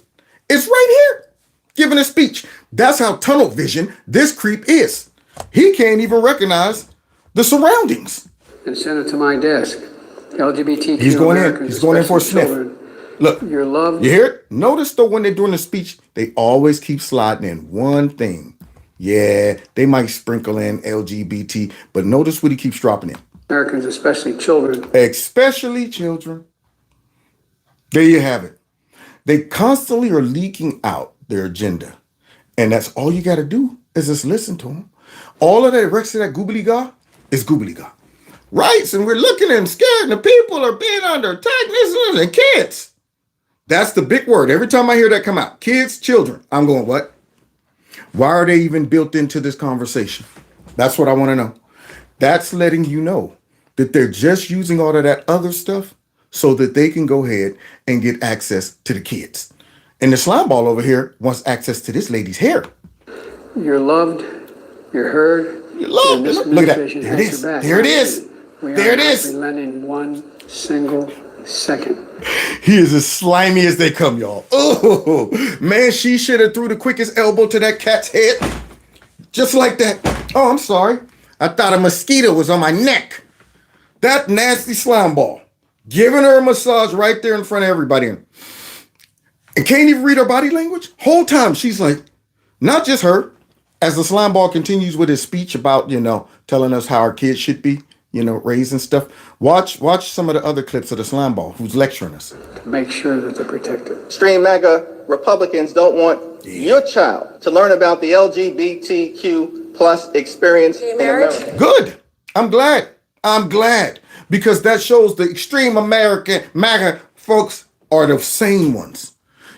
is right here giving a speech. That's how tunnel vision this creep is. He can't even recognize the surroundings. And send it to my desk. LGBTQ He's going in. Americans, He's going in for a especially sniff. children, Look, you're loved. you hear it? Notice though, when they're doing the speech, they always keep sliding in one thing. Yeah, they might sprinkle in LGBT, but notice what he keeps dropping in. Americans, especially children. Especially children. There you have it. They constantly are leaking out their agenda. And that's all you got to do is just listen to them. All of that rest of that goobly-gaw is goobly-gaw. Rights, and we're looking and scared, and the people are being under attack, and kids. That's the big word. Every time I hear that come out, kids, children, I'm going, what? Why are they even built into this conversation? That's what I want to know. That's letting you know that they're just using all of that other stuff so that they can go ahead and get access to the kids. And the slime ball over here wants access to this lady's hair. You're loved. You're heard. You're loved. And this Look at that. administration There it has is. your back. There it is. We There are it not is. relenting one single second. He is as slimy as they come, y'all. Oh, man, she should have threw the quickest elbow to that cat's head. Just like that. Oh, I'm sorry. I thought a mosquito was on my neck. That nasty slime ball. Giving her a massage right there in front of everybody. And can't even read her body language. Whole time she's like, not just her. As the slime ball continues with his speech about, telling us how our kids should be, raised and stuff. Watch some of the other clips of the slime ball who's lecturing us. To make sure that they're protected. Extreme MAGA Republicans don't want your child to learn about the LGBTQ plus experience in America. Good. I'm glad. Because that shows the extreme American MAGA folks are the same ones.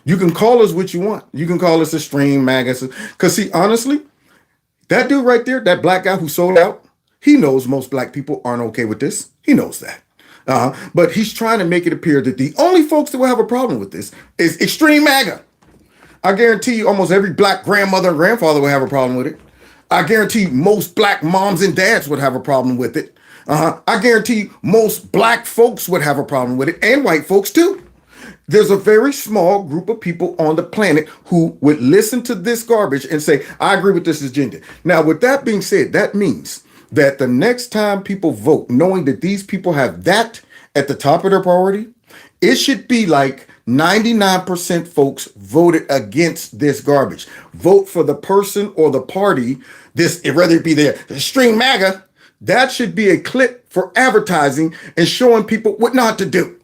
You can call us what you want. You can call us extreme MAGA. Because see, honestly, that dude right there, that black guy who sold out, he knows most black people aren't okay with this. He knows that. But he's trying to make it appear that the only folks that will have a problem with this is extreme MAGA. I guarantee you almost every black grandmother and grandfather will have a problem with it. I guarantee most black moms and dads would have a problem with it. I guarantee most black folks would have a problem with it, and white folks too. There's a very small group of people on the planet who would listen to this garbage and say, I agree with this agenda. Now, with that being said, that means that the next time people vote, knowing that these people have that at the top of their priority, it should be like 99% folks voted against this garbage. Vote for the person or the party, this, whether it be the extreme MAGA, that should be a clip for advertising and showing people what not to do.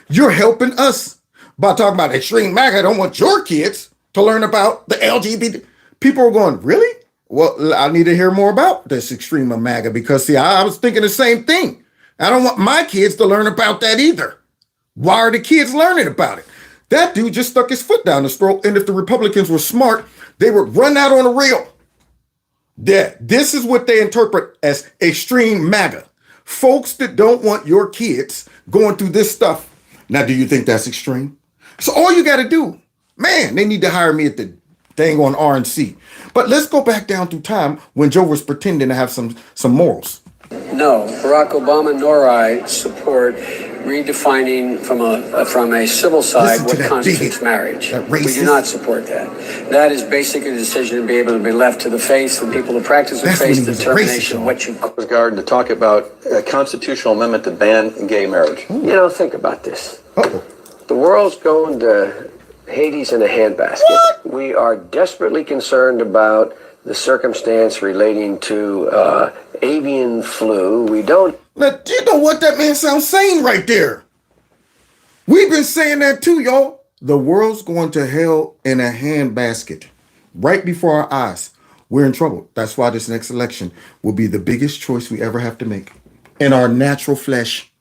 You're helping us by talking about extreme MAGA. I don't want your kids to learn about the LGBT. People are going, really? Well, I need to hear more about this extreme of MAGA because, see, I was thinking the same thing. I don't want my kids to learn about that either. Why are the kids learning about it? That dude just stuck his foot down his throat, and if the Republicans were smart, they would run out on a reel. This is what they interpret as extreme MAGA. Folks that don't want your kids going through this stuff. Now, do you think that's extreme? So all you got to do, man, they need to hire me at the dang on RNC. But let's go back down through time when Joe was pretending to have some morals. No, Barack Obama nor I support redefining from a civil side Listen to what that constitutes bigot, marriage. that We racist. do not support that. That is basically a decision to be able to be left to the faith and people who practice the That's when faith he was determination racist, of what you Garden to talk about a constitutional amendment to ban gay marriage. You know, think about this. Uh-oh. The world's going to Hades in a handbasket. What? We are desperately concerned about the circumstance relating to avian flu. We don't. Now, you know what that man sounds sane right there. We've been saying that too, y'all. The world's going to hell in a handbasket right before our eyes. We're in trouble. That's why this next election will be the biggest choice we ever have to make in our natural flesh.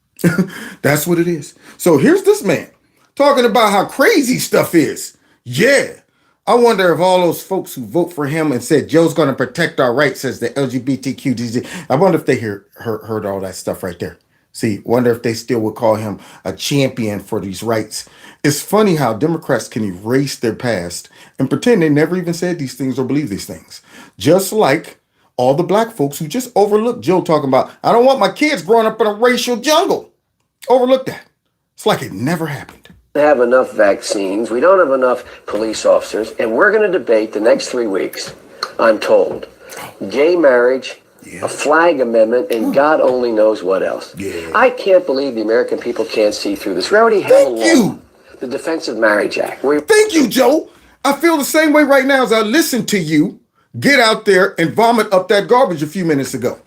That's what it is. So here's this man talking about how crazy stuff is. Yeah. I wonder if all those folks who vote for him and said Joe's going to protect our rights as the LGBTQ, I wonder if they heard all that stuff right there. See, wonder if they still would call him a champion for these rights. It's funny how Democrats can erase their past and pretend they never even said these things or believe these things. Just like all the black folks who just overlooked Joe talking about, I don't want my kids growing up in a racial jungle. Overlook that. It's like it never happened. Have enough vaccines. We don't have enough police officers. And we're going to debate the next 3 weeks, I'm told, gay marriage, a flag amendment, and God only knows what else. Yeah. I can't believe the American people can't see through this. We already have a law, the Defense of Marriage Act. Thank you, Joe. I feel the same way right now as I listen to you get out there and vomit up that garbage a few minutes ago.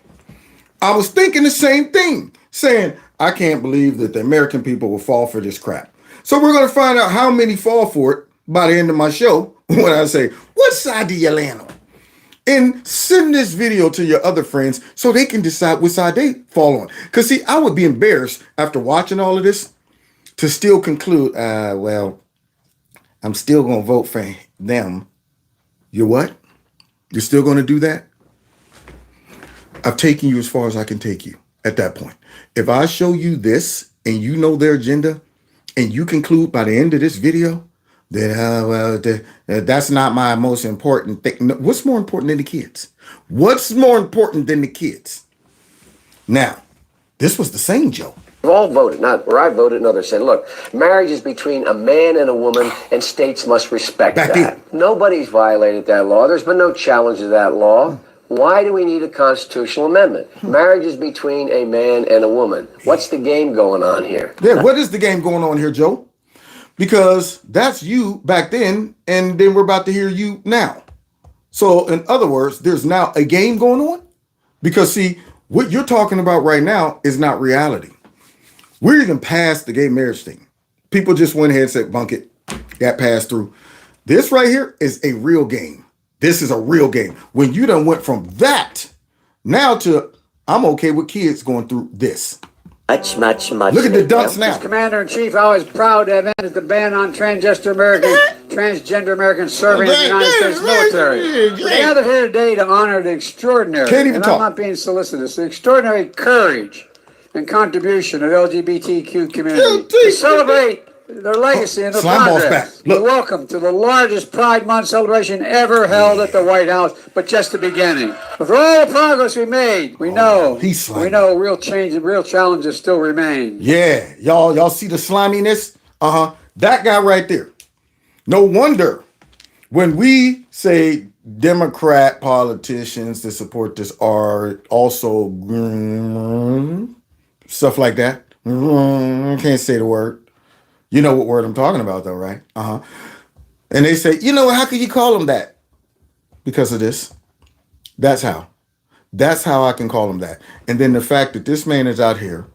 I was thinking the same thing, saying, I can't believe that the American people will fall for this crap. So we're going to find out how many fall for it by the end of my show when I say, what side do you land on? And send this video to your other friends so they can decide which side they fall on. Because, see, I would be embarrassed after watching all of this to still conclude, well, I'm still going to vote for them. You're what? You're still going to do that? I've taken you as far as I can take you at that point. If I show you this and you know their agenda, and you conclude by the end of this video that, that's not my most important thing. No, what's more important than the kids? What's more important than the kids? Now, this was the same Joe. We've all voted, not where I voted and others said, look, marriage is between a man and a woman, and states must respect that. Nobody's violated that law. There's been no challenge to that law. Why do we need a constitutional amendment? Marriage is between a man and a woman. What's the game going on here? Yeah, what is the game going on here, Joe? Because that's you back then, and then we're about to hear you now. So, in other words, there's now a game going on? Because, see, what you're talking about right now is not reality. We're even past the gay marriage thing. People just went ahead and said, bunk it, got passed through. This right here is a real game. This is a real game. When you done went from that now to I'm okay with kids going through this. Much. Look at the dunce now. As Commander-in-Chief, I was proud to have ended the ban on transgender Americans serving in the United States military. But I gathered here today to honor the extraordinary, Can't even and talk. I'm not being solicitous, the extraordinary courage and contribution of the LGBTQ community to celebrate their legacy and their Slime ball's progress. back. Look. Welcome to the largest Pride Month celebration ever held at the White House, but just the beginning. But for all the progress we made, we know real change and real challenges still remain. Yeah, y'all see the sliminess? That guy right there. No wonder when we say Democrat politicians that support this are also stuff like that. Can't say the word. You know what word I'm talking about, though, right? And they say, how could you call them that? Because of this. That's how. That's how I can call them that. And then the fact that this man is out here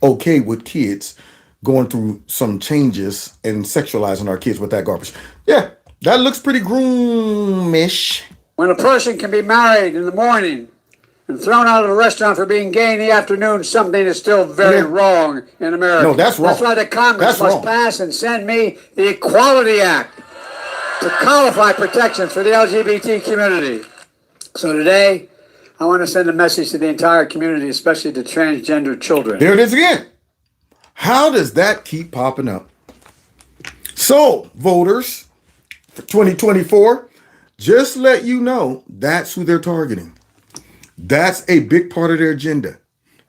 okay with kids going through some changes and sexualizing our kids with that garbage. Yeah, that looks pretty groomish. When a person can be married in the morning and thrown out of a restaurant for being gay in the afternoon, something is still very wrong in America. No, that's wrong. That's why the Congress must pass and send me the Equality Act to codify protections for the LGBT community. So today, I want to send a message to the entire community, especially to transgender children. There it is again. How does that keep popping up? So, voters, for 2024, just let you know that's who they're targeting. That's a big part of their agenda.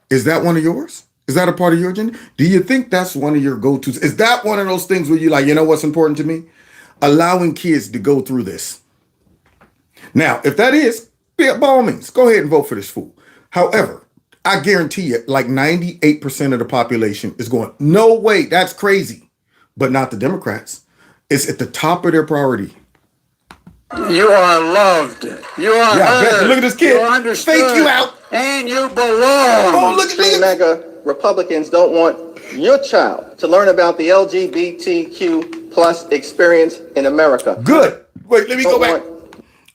Is that one of yours? Is that a part of your agenda? Do you think that's one of your go-tos? Is that one of those things where you're like, what's important to me? Allowing kids to go through this. Now, if that is, by all means, go ahead and vote for this fool. However, I guarantee you, like 98% of the population is going, no way, that's crazy. But not the Democrats. It's at the top of their priority. You are loved. You are heard. Look at this kid. You are understood. Fake you out. And you belong. Oh, look at MAGA Republicans don't want your child to learn about the LGBTQ plus experience in America. Good. Wait, let me go back.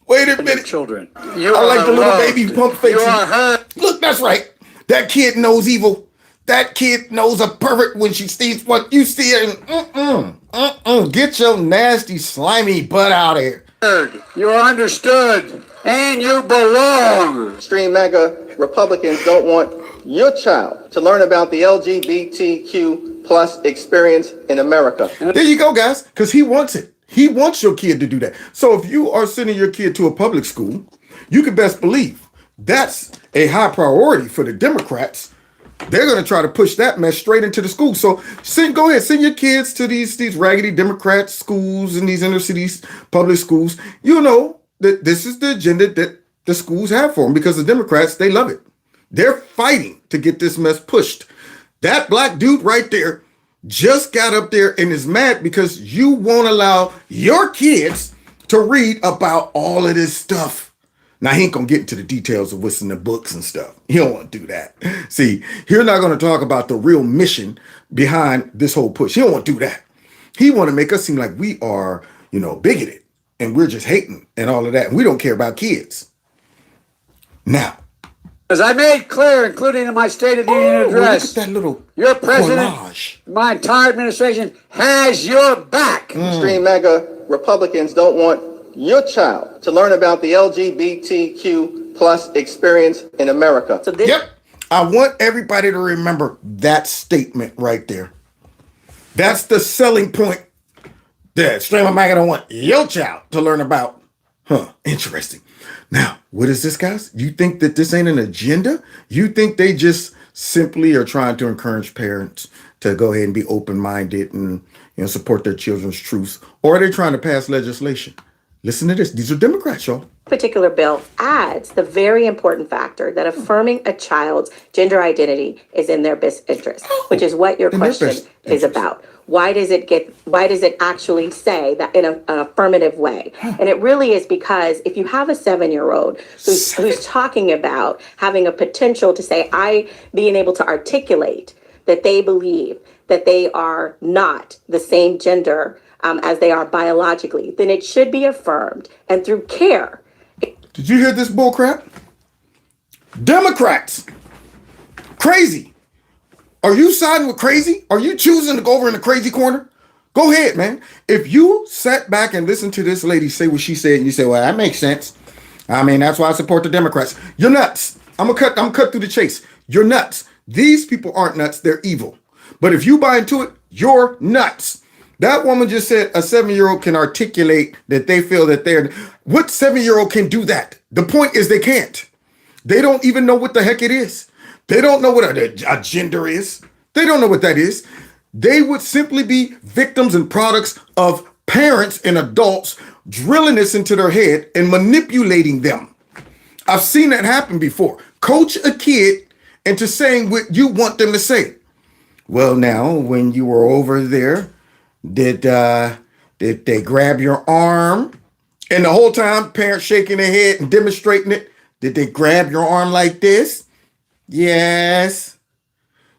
Wait a minute. Children. I like the little baby pump face. You are heard. Look, that's right. That kid knows evil. That kid knows a pervert when she sees what you see her. Get your nasty, slimy butt out of here. You are understood, and you belong. Extreme MAGA Republicans don't want your child to learn about the LGBTQ plus experience in America. There you go, guys, because he wants it. He wants your kid to do that. So if you are sending your kid to a public school, you can best believe that's a high priority for the Democrats. They're going to try to push that mess straight into the school. So go ahead, send your kids to these raggedy Democrat schools and these inner cities public schools. You know that this is the agenda that the schools have for them because the Democrats, they love it. They're fighting to get this mess pushed. That black dude right there just got up there and is mad because you won't allow your kids to read about all of this stuff. Now, he ain't going to get into the details of what's in the books and stuff. He don't want to do that. See, he's not going to talk about the real mission behind this whole push. He don't want to do that. He want to make us seem like we are, bigoted and we're just hating and all of that. And we don't care about kids. Now, as I made clear, including in my State of the Union address, look at that little your president, collage. my entire administration has your back. Extreme MAGA Republicans don't want your child to learn about the LGBTQ plus experience in America. Yep. I want everybody to remember that statement right there. That's the selling point. The extreme MAGA don't want your child to learn about. Interesting. Now, what is this, guys? You think that this ain't an agenda? You think they just simply are trying to encourage parents to go ahead and be open-minded and support their children's truths? Or are they trying to pass legislation? Listen to this. These are Democrats, y'all. Particular bill adds the very important factor that affirming a child's gender identity is in their best interest, which is what your question is about. Why does it actually say that in an affirmative way? And it really is because if you have a 7-year-old who's talking about having a potential to say, being able to articulate that they believe that they are not the same gender as they are biologically, then it should be affirmed and through care. Did you hear this bullcrap? Democrats, crazy. Are you siding with crazy? Are you choosing to go over in the crazy corner? Go ahead, man. If you sat back and listened to this lady say what she said, and you say, "Well, that makes sense. That's why I support the Democrats." You're nuts. I'm gonna cut through the chase. You're nuts. These people aren't nuts. They're evil. But if you buy into it, you're nuts. That woman just said a 7-year-old can articulate that they feel that they're. What 7-year-old can do that? The point is they can't. They don't even know what the heck it is. They don't know what a gender is. They don't know what that is. They would simply be victims and products of parents and adults drilling this into their head and manipulating them. I've seen that happen before. Coach a kid into saying what you want them to say. Well, now, when you were over there, did they grab your arm? And the whole time, parents shaking their head and demonstrating it. Did they grab your arm like this? Yes.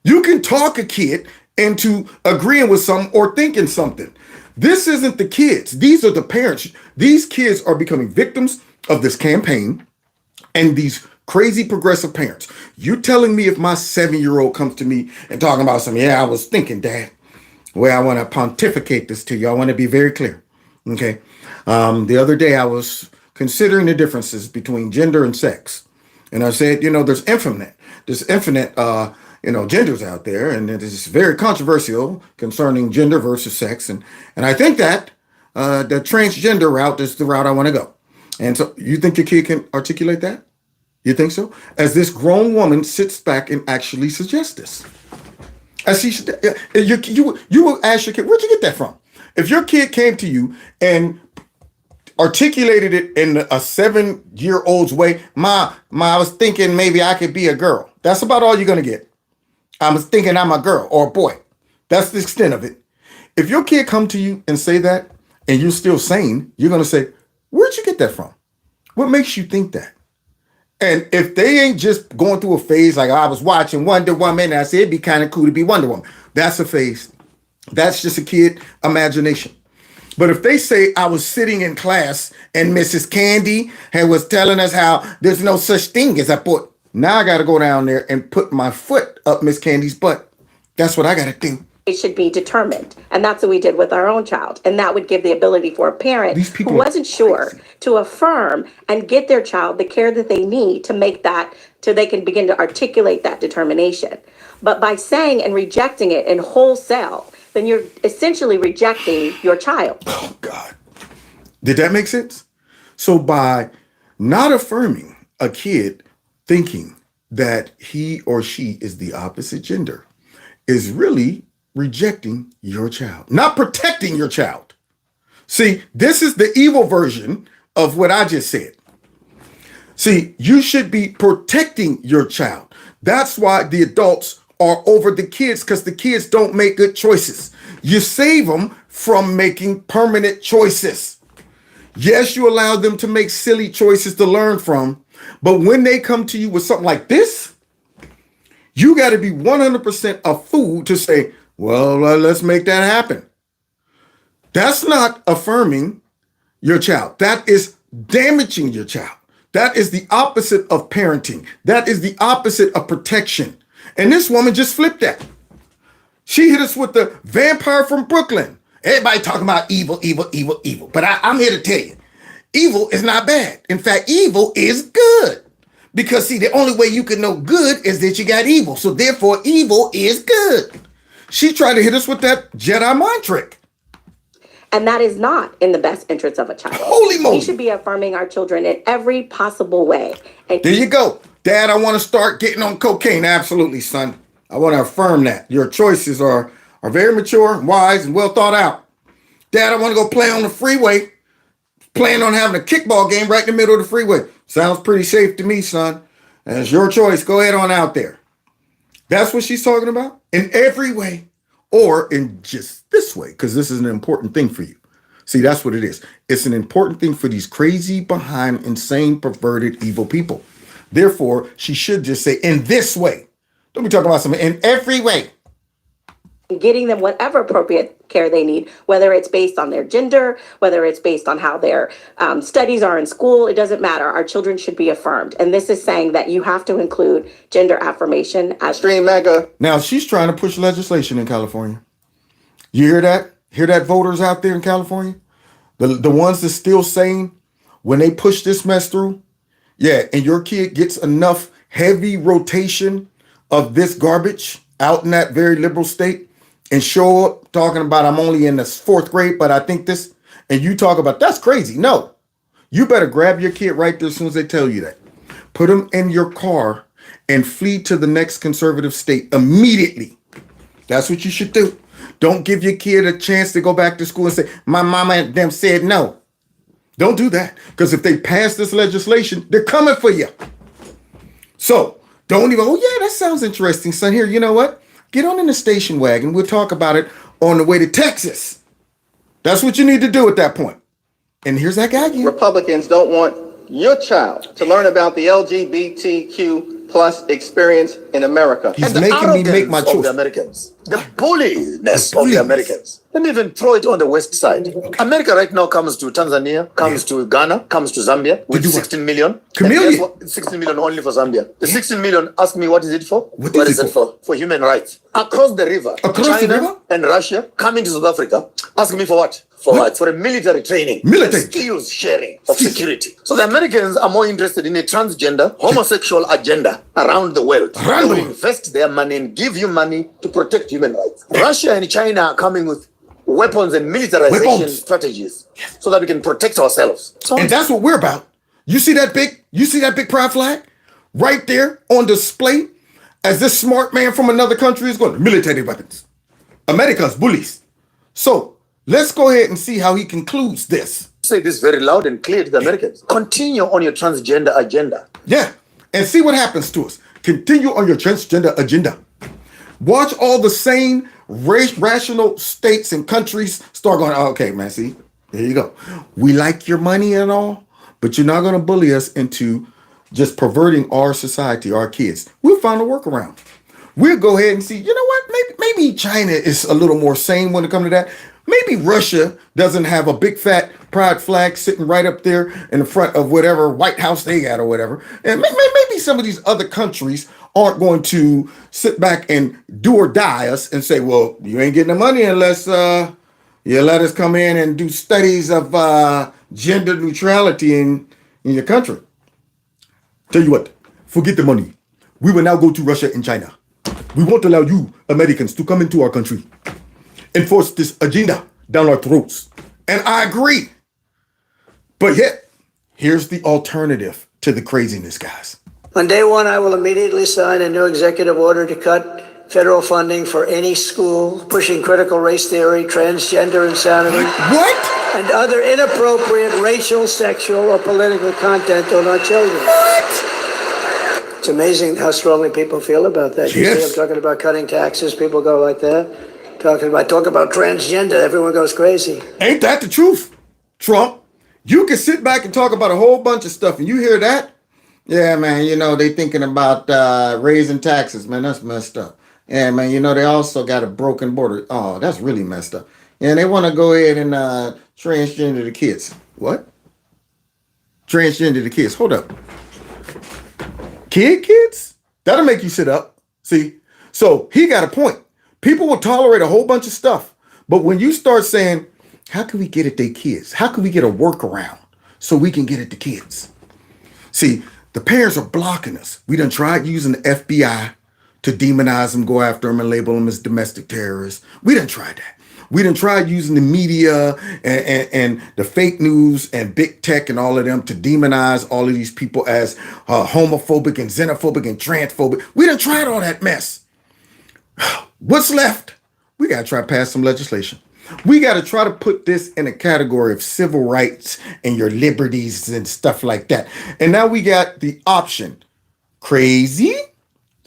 You can talk a kid into agreeing with something or thinking something. This isn't the kids. These are the parents. These kids are becoming victims of this campaign and these crazy progressive parents. You telling me if my 7-year-old comes to me and talking about something, yeah, I was thinking, Dad. Well, I want to pontificate this to you. I want to be very clear. Okay. The other day I was considering the differences between gender and sex. And I said, there's infinite genders out there. And it is very controversial concerning gender versus sex. And I think that the transgender route is the route I want to go. And so you think your kid can articulate that? You think so? As this grown woman sits back and actually suggests this. As you will ask your kid, where'd you get that from? If your kid came to you and articulated it in a 7-year-old's way, Ma, I was thinking maybe I could be a girl. That's about all you're going to get. I was thinking I'm a girl or a boy. That's the extent of it. If your kid come to you and say that, and you're still sane, you're going to say, where'd you get that from? What makes you think that? And if they ain't just going through a phase like I was watching Wonder Woman and I said it'd be kind of cool to be Wonder Woman. That's a phase. That's just a kid imagination. But if they say I was sitting in class and Mrs. Candy was telling us how there's no such thing as a foot. Now I got to go down there and put my foot up Miss Candy's butt. That's what I got to do. It should be determined. And that's what we did with our own child. And that would give the ability for a parent who wasn't sure to affirm and get their child the care that they need to make that, so they can begin to articulate that determination. But by saying and rejecting it in wholesale, then you're essentially rejecting your child. Oh, God. Did that make sense? So by not affirming a kid thinking that he or she is the opposite gender is really rejecting your child, not protecting your child. See, this is the evil version of what I just said. See, you should be protecting your child. That's why the adults are over the kids, because the kids don't make good choices. You save them from making permanent choices. Yes, you allow them to make silly choices to learn from, but when they come to you with something like this, you got to be 100% a fool to say, well, let's make that happen. That's not affirming your child. That is damaging your child. That is the opposite of parenting. That is the opposite of protection. And this woman just flipped that. She hit us with the vampire from Brooklyn. Everybody talking about evil, evil, evil, evil. But I'm here to tell you, evil is not bad. In fact, evil is good. Because, see, the only way you can know good is that you got evil. So, therefore, evil is good. She tried to hit us with that Jedi mind trick. And that is not in the best interest of a child. Holy moly. We should be affirming our children in every possible way. And there you go. Dad, I want to start getting on cocaine. Absolutely, son. I want to affirm that. Your choices are very mature, wise, and well thought out. Dad, I want to go play on the freeway. Plan on having a kickball game right in the middle of the freeway. Sounds pretty safe to me, son. That's your choice. Go ahead on out there. That's what she's talking about? In every way, or in just this way, because this is an important thing for you. See, that's what it is. It's an important thing for these crazy, behind, insane, perverted, evil people. Therefore, she should just say, in this way. Don't be talking about something in every way. Getting them whatever appropriate care they need, whether it's based on their gender, whether it's based on how their studies are in school, it doesn't matter. Our children should be affirmed. And this is saying that you have to include gender affirmation as Stream mega. Now, she's trying to push legislation in California. You hear that? Hear that, voters out there in California? The ones that's still sane, when they push this mess through, yeah, and your kid gets enough heavy rotation of this garbage out in that very liberal state and show up talking about I'm only in the fourth grade, but I think this, and you talk about that's crazy. No, you better grab your kid right there as soon as they tell you that. Put them in your car and flee to the next conservative state immediately. That's what you should do. Don't give your kid a chance to go back to school and say, my mama and them said no. Don't do that. Because if they pass this legislation, they're coming for you. So don't even, oh yeah, that sounds interesting, son. Here, you know what? Get on in the station wagon. We'll talk about it on the way to Texas. That's what you need to do at that point. And here's that guy again. Republicans don't want your child to learn about the LGBTQ plus experience in America. He's making me make my Of choice. the Americans, the bulliness of the Americans. Let me even throw it on the west side. America right now comes to Tanzania, comes to Ghana, comes to Zambia with do what? 16 million. Chameleon. And guess what? 16 million only for Zambia. The 16 million, ask me what is it for? What What is is it it for? For human rights. Across the river, Across the China river? and Russia coming to South Africa, ask me for what? For what? For a military training. Military. And skills sharing of security. So the Americans are more interested in a transgender, homosexual agenda around the world. Around They the will world. invest their money and give you money to protect human rights. Russia and China are coming with weapons and militarization Weapons. strategies so that we can protect ourselves. So And that's what we're about. You see that big pride flag right there on display as this smart man from another country is going, military weapons. America's bullies. So let's go ahead and see how he concludes this. say this very loud and clear to the Americans. Continue on your transgender agenda. Yeah. And see what happens to us. Continue on your transgender agenda. Watch all the sane, rational states and countries start going, oh, okay, man, see, there you go. We like your money and all, but you're not going to bully us into just perverting our society, our kids. We'll find a workaround. We'll go ahead and see, you know what, maybe China is a little more sane when it comes to that. Maybe Russia doesn't have a big fat pride flag sitting right up there in the front of whatever White House they got or whatever. And maybe some of these other countries aren't going to sit back and do or die us and say, well, you ain't getting the money unless you let us come in and do studies of gender neutrality in your country. Tell you what, forget the money. We will now go to Russia and China. We won't allow you Americans to come into our country and force this agenda down our throats. And I agree. But yet, here's the alternative to the craziness, guys. On day one, I will immediately sign a new executive order to cut federal funding for any school pushing critical race theory, transgender insanity, What? and other inappropriate racial, sexual, or political content on our children. What? It's amazing how strongly people feel about that. You Yes. see, I'm talking about cutting taxes, people go like that. Talk about transgender, everyone goes crazy. Ain't that the truth, Trump? You can sit back and talk about a whole bunch of stuff, and you hear that? Yeah, man, you know, they thinking about raising taxes, man, that's messed up. Yeah, man, you know, they also got a broken border. Oh, that's really messed up. And they want to go ahead and transgender the kids. What? Transgender the kids. Hold up. Kids? That'll make you sit up. See? So he got a point. People will tolerate a whole bunch of stuff. But when you start saying, how can we get at their kids? How can we get a workaround so we can get at the kids? See, the parents are blocking us. We done tried using the FBI to demonize them, go after them, and label them as domestic terrorists. We done tried that. We done tried using the media and the fake news and big tech and all of them to demonize all of these people as homophobic and xenophobic and transphobic. We done tried all that mess. What's left? We got to try to pass some legislation. We got to try to put this in a category of civil rights and your liberties and stuff like that. And now we got the option. Crazy?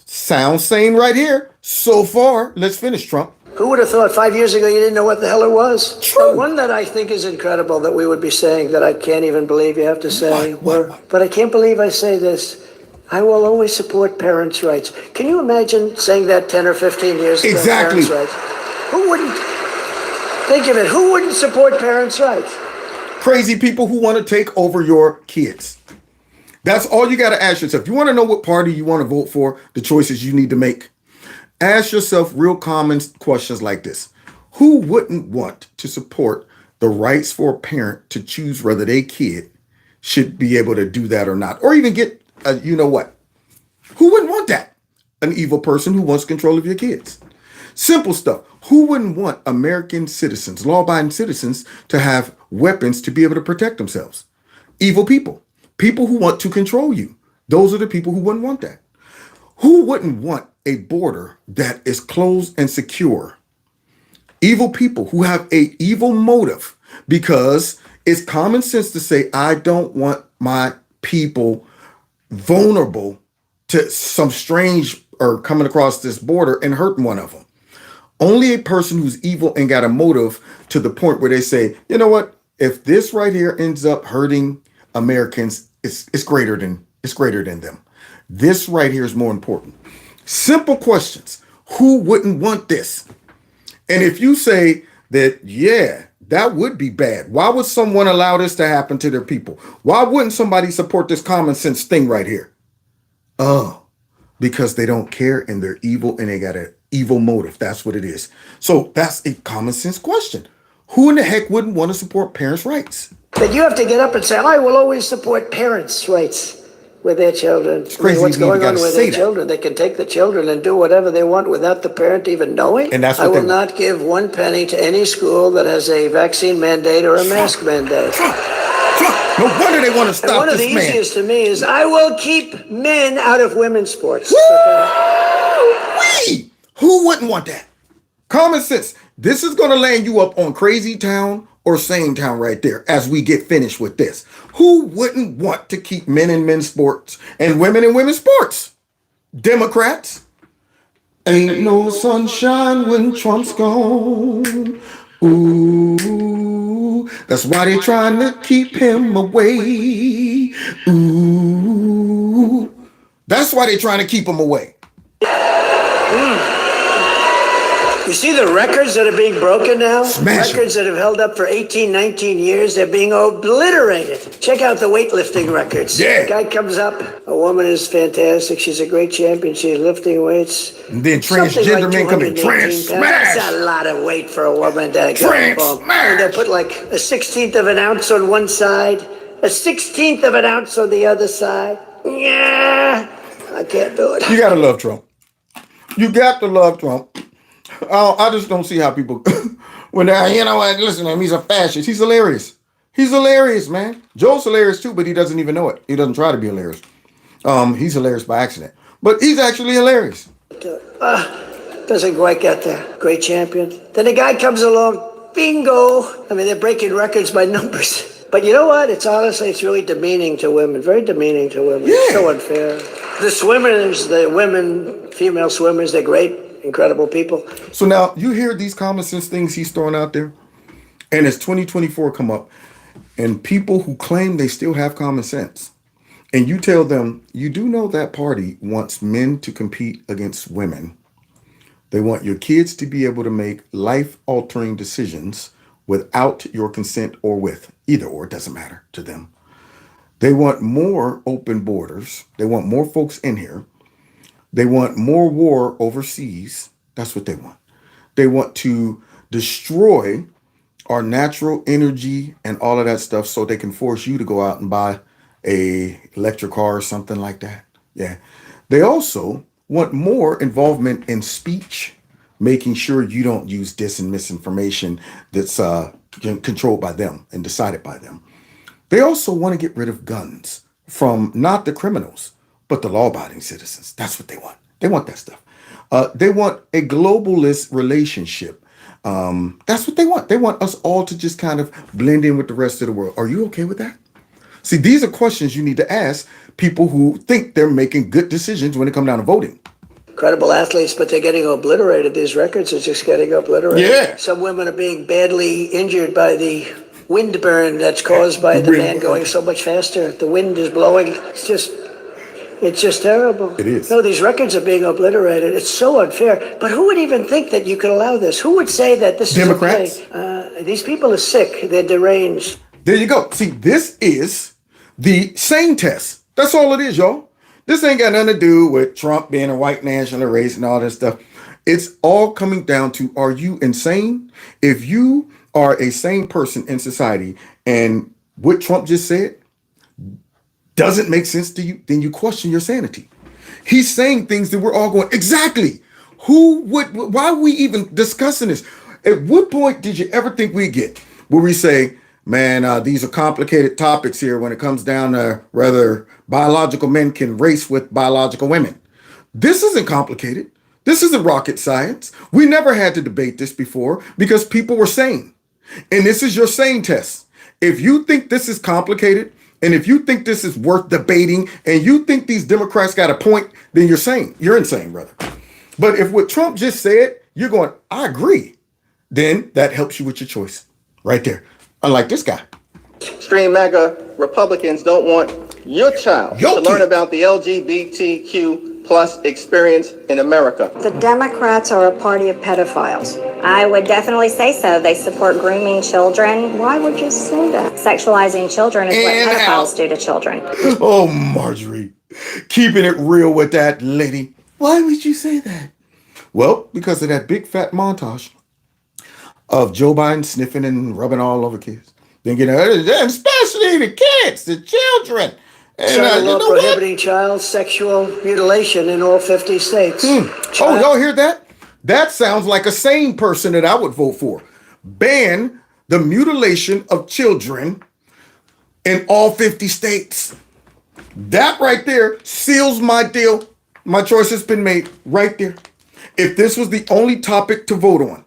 Sounds sane right here. So far, let's finish, Trump. Who would have thought 5 years ago you didn't know what the hell it was? True. But one that I think is incredible that we would be saying that I can't even believe you have to say. But I can't believe I say this. I will always support parents' rights. Can you imagine saying that 10 or 15 years ago? Exactly. Parents' rights. Who wouldn't? Think of it. Who wouldn't support parents' rights? Crazy people who want to take over your kids. That's all you got to ask yourself. You want to know what party you want to vote for, the choices you need to make? Ask yourself real common questions like this. Who wouldn't want to support the rights for a parent to choose whether their kid should be able to do that or not? Or even get, you know what? Who wouldn't want that? an evil person who wants control of your kids. Simple stuff. Who wouldn't want American citizens, law-abiding citizens, to have weapons to be able to protect themselves? Evil people. People who want to control you. Those are the people who wouldn't want that. Who wouldn't want a border that is closed and secure? Evil people who have a evil motive, because it's common sense to say, I don't want my people vulnerable to some strange or coming across this border and hurting one of them. Only a person who's evil and got a motive to the point where they say, you know what? If this right here ends up hurting Americans, it's greater than them. This right here is more important. Simple questions. Who wouldn't want this? And if you say that, yeah, that would be bad. Why would someone allow this to happen to their people? Why wouldn't somebody support this common sense thing right here? Oh, because they don't care and they're evil and they got an evil motive. That's what it is. So that's a common sense question. Who in the heck wouldn't want to support parents' rights? But you have to get up and say, I will always support parents' rights with their children. It's crazy. What's going on gotta with say their that. children? They can take the children and do whatever they want without the parent even knowing. And that's I what will they not give one penny to any school that has a vaccine mandate or a mask mandate. No wonder they want to And stop one of the this man. easiest to me is I will keep men out of women's sports. Woo-wee! Who wouldn't want that? Common sense. This is going to land you up on Crazy Town or Sane Town right there as we get finished with this. Who wouldn't want to keep men in men's sports and women in women's sports? Democrats. Ain't no sunshine when Trump's gone. Ooh, that's why they trying to keep him away. Ooh, that's why they trying to keep him away. You see the records that are being broken now? Smash 'em. Records that have held up for 18, 19 years, they're being obliterated. Check out the weightlifting records. Yeah. Guy comes up, a woman is fantastic, she's a great champion, she's lifting weights. And then Something transgender like men come in, 218 trans pounds. smash. That's a lot of weight for a woman to go Trans above. smash. And they put like a 16th of an ounce on one side, a 16th of an ounce on the other side. Yeah, I can't do it. You gotta love Trump. You got to love Trump. I just don't see how people, when they're, you know what, listen to him, he's a fascist. He's hilarious. He's hilarious, man. Joe's hilarious too, but he doesn't even know it. He doesn't try to be hilarious. He's hilarious by accident, but he's actually hilarious. Doesn't quite get there. Great champion. Then the guy comes along, bingo. I mean, they're breaking records by numbers. But you know what? It's really demeaning to women. Very demeaning to women. Yeah. It's so unfair. The swimmers, the women, female swimmers, they're great, incredible people. So now you hear these common sense things he's throwing out there, and as 2024 come up, and people who claim they still have common sense, and you tell them, you do know that party wants men to compete against women. They want your kids to be able to make life-altering decisions without your consent or with. Either or, it doesn't matter to them. They want more open borders. They want more folks in here. They want more war overseas. That's what they want. They want to destroy our natural energy and all of that stuff so they can force you to go out and buy a electric car or something like that. Yeah. They also want more involvement in speech, making sure you don't use dis and misinformation that's controlled by them and decided by them. They also want to get rid of guns from not the criminals, but the law-abiding citizens. That's what they want. They want that stuff. They want a globalist relationship. That's what they want. They want us all to just kind of blend in with the rest of the world. Are you okay with that? See, these are questions you need to ask people who think they're making good decisions when it comes down to voting. Incredible athletes, but they're getting obliterated. These records are just getting obliterated. Yeah. Some women are being badly injured by the wind burn that's caused by the man going so much faster. The wind is blowing. It's just terrible. It is. No, these records are being obliterated. It's so unfair. But who would even think that you could allow this? Who would say that this Democrats. is okay? These people are sick. They're deranged. There you go. See, this is the sane test. That's all it is, y'all. This ain't got nothing to do with Trump being a white national race and all that stuff. It's all coming down to, are you insane? If you are a sane person in society and what Trump just said doesn't make sense to you, then you question your sanity. He's saying things that we're all going, exactly. Why are we even discussing this? At what point did you ever think we'd get where we say, man, these are complicated topics here when it comes down to whether biological men can race with biological women? This isn't complicated. This isn't rocket science. We never had to debate this before because people were sane. And this is your sane test. If you think this is complicated, and if you think this is worth debating, and you think these Democrats got a point, then you're sane. You're insane, brother. But if what Trump just said, you're going, I agree, then that helps you with your choice right there. Unlike this guy. Extreme MAGA Republicans don't want your child to learn about the LGBTQ plus experience in America. The Democrats are a party of pedophiles. I would definitely say so. They support grooming children. Why would you say that? Sexualizing children is what pedophiles do to children. Oh, Marjorie, keeping it real with that lady. Why would you say that? Well, because of that big fat montage of Joe Biden sniffing and rubbing all over kids. Then especially the kids, the children. And law prohibiting child sexual mutilation in all 50 states. Oh, y'all hear that? That sounds like a sane person that I would vote for. Ban the mutilation of children in all 50 states. That right there seals my deal. My choice has been made right there. If this was the only topic to vote on,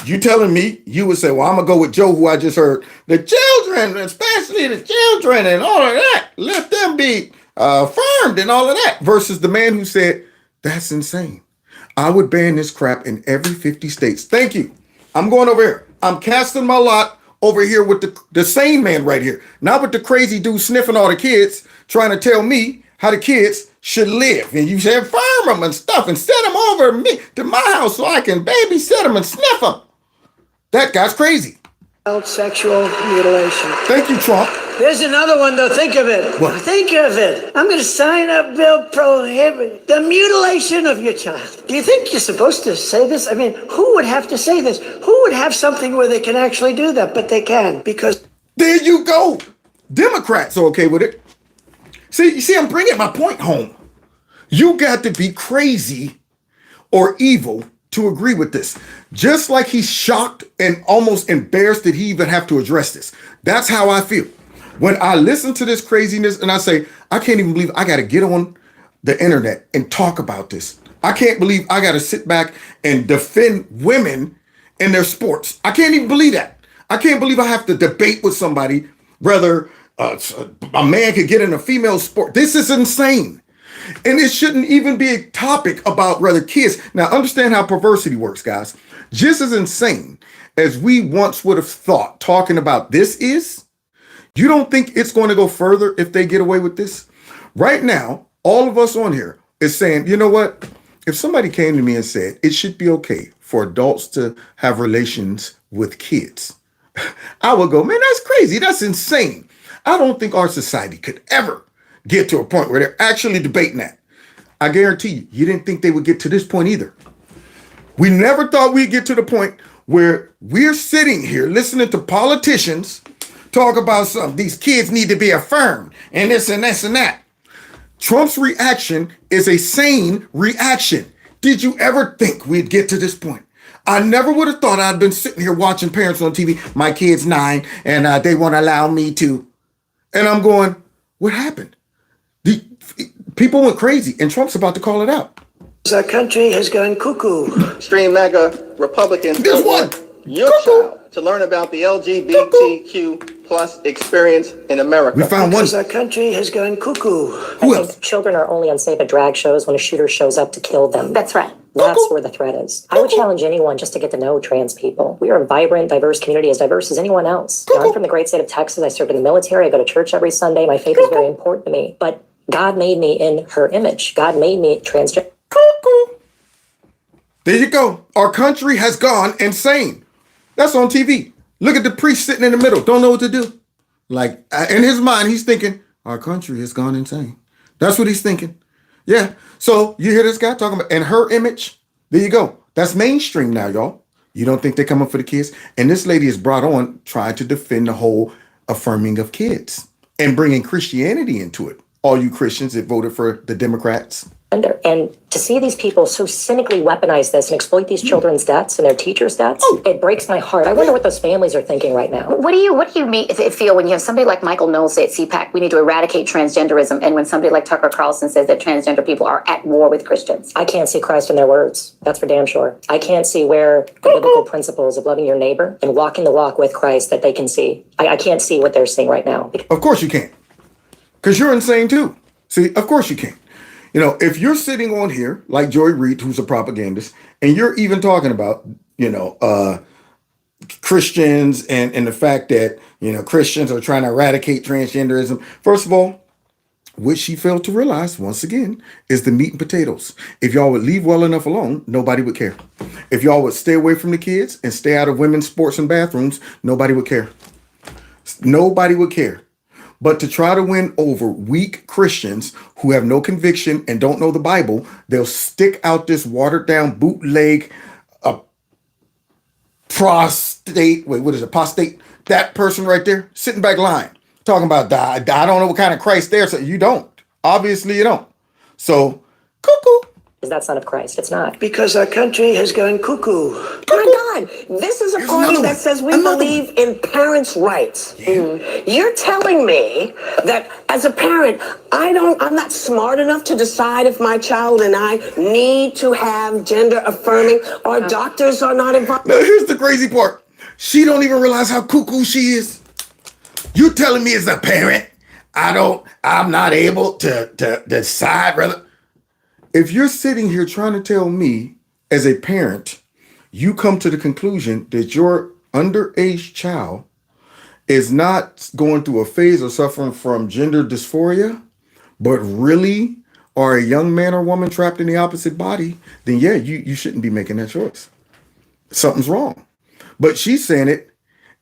you telling me you would say, well, I'm going to go with Joe, who I just heard. The children, especially the children and all of that, let them be affirmed and all of that. Versus the man who said, that's insane. I would ban this crap in every 50 states. Thank you. I'm going over here. I'm casting my lot over here with the sane man right here. Not with the crazy dude sniffing all the kids, trying to tell me how the kids should live. And you say, affirm them and stuff and send them over to my house so I can babysit them and sniff them. That guy's crazy. Child sexual mutilation. Thank you, Trump. There's another one, though. Think of it. What? Think of it. I'm going to sign a bill prohibiting the mutilation of your child. Do you think you're supposed to say this? I mean, who would have to say this? Who would have something where they can actually do that? But they can, because... There you go. Democrats are okay with it. See, I'm bringing my point home. You got to be crazy or evil to agree with this. Just like he's shocked and almost embarrassed that he even have to address this. That's how I feel. When I listen to this craziness and I say, I can't even believe I got to get on the internet and talk about this. I can't believe I got to sit back and defend women in their sports. I can't even believe that. I can't believe I have to debate with somebody whether a man could get in a female sport. This is insane. And it shouldn't even be a topic about whether kids. Now, understand how perversity works, guys. Just as insane as we once would have thought talking about this is, you don't think it's going to go further if they get away with this? Right now, all of us on here is saying, you know what? If somebody came to me and said it should be okay for adults to have relations with kids, I would go, man, that's crazy. That's insane. I don't think our society could ever get to a point where they're actually debating that. I guarantee you didn't think they would get to this point either. We never thought we'd get to the point where we're sitting here listening to politicians talk about something. These kids need to be affirmed and this and this and that. Trump's reaction is a sane reaction. Did you ever think we'd get to this point? I never would have thought I'd been sitting here watching parents on TV. My kid's 9 and they won't allow me to. And I'm going, what happened? People went crazy, and Trump's about to call it out. Our country has gone cuckoo. Extreme MAGA Republicans don't want your child to learn about the LGBTQ plus experience in America. We found one. Our country has gone cuckoo. Who else? Children are only unsafe at drag shows when a shooter shows up to kill them. That's right. That's where the threat is. I would challenge anyone just to get to know trans people. We are a vibrant, diverse community, as diverse as anyone else. I'm from the great state of Texas. I served in the military. I go to church every Sunday. My faith is very important to me. But God made me in her image. God made me transgender. There you go. Our country has gone insane. That's on TV. Look at the priest sitting in the middle. Don't know what to do. Like, in his mind, he's thinking, our country has gone insane. That's what he's thinking. Yeah. So you hear this guy talking about, and her image, there you go. That's mainstream now, y'all. You don't think they're coming for the kids? And this lady is brought on trying to defend the whole affirming of kids and bringing Christianity into it. All you Christians that voted for the Democrats. transgender. And to see these people so cynically weaponize this and exploit these children's deaths and their teachers' deaths, it breaks my heart. I wonder what those families are thinking right now. What do you mean feel when you have somebody like Michael Knowles say at CPAC, we need to eradicate transgenderism, and when somebody like Tucker Carlson says that transgender people are at war with Christians? I can't see Christ in their words. That's for damn sure. I can't see where the biblical principles of loving your neighbor and walking the walk with Christ that they can see. I can't see what they're seeing right now. Of course you can't. Because you're insane too. See, of course you can't. You know, if you're sitting on here like Joy Reid, who's a propagandist, and you're even talking about, Christians and the fact that, Christians are trying to eradicate transgenderism. First of all, what she failed to realize, once again, is the meat and potatoes. If y'all would leave well enough alone, nobody would care. If y'all would stay away from the kids and stay out of women's sports and bathrooms, nobody would care. Nobody would care. But to try to win over weak Christians who have no conviction and don't know the Bible, they'll stick out this watered down bootleg prostate. Wait, what is it? Apostate? That person right there sitting back lying, talking about I don't know what kind of Christ they're saying. You don't. Obviously, you don't. So, cuckoo. Is that son of Christ? It's not. Because our country has gone cuckoo. My God, this is a party that says we believe in parents' rights. You're telling me that as a parent, I'm not smart enough to decide if my child and I need to have gender affirming, or doctors are not involved. Now, here's the crazy part. She don't even realize how cuckoo she is. You telling me as a parent, I'm not able to decide whether. If you're sitting here trying to tell me as a parent, you come to the conclusion that your underage child is not going through a phase or suffering from gender dysphoria, but really are a young man or woman trapped in the opposite body, then yeah, you shouldn't be making that choice. Something's wrong. But she's saying it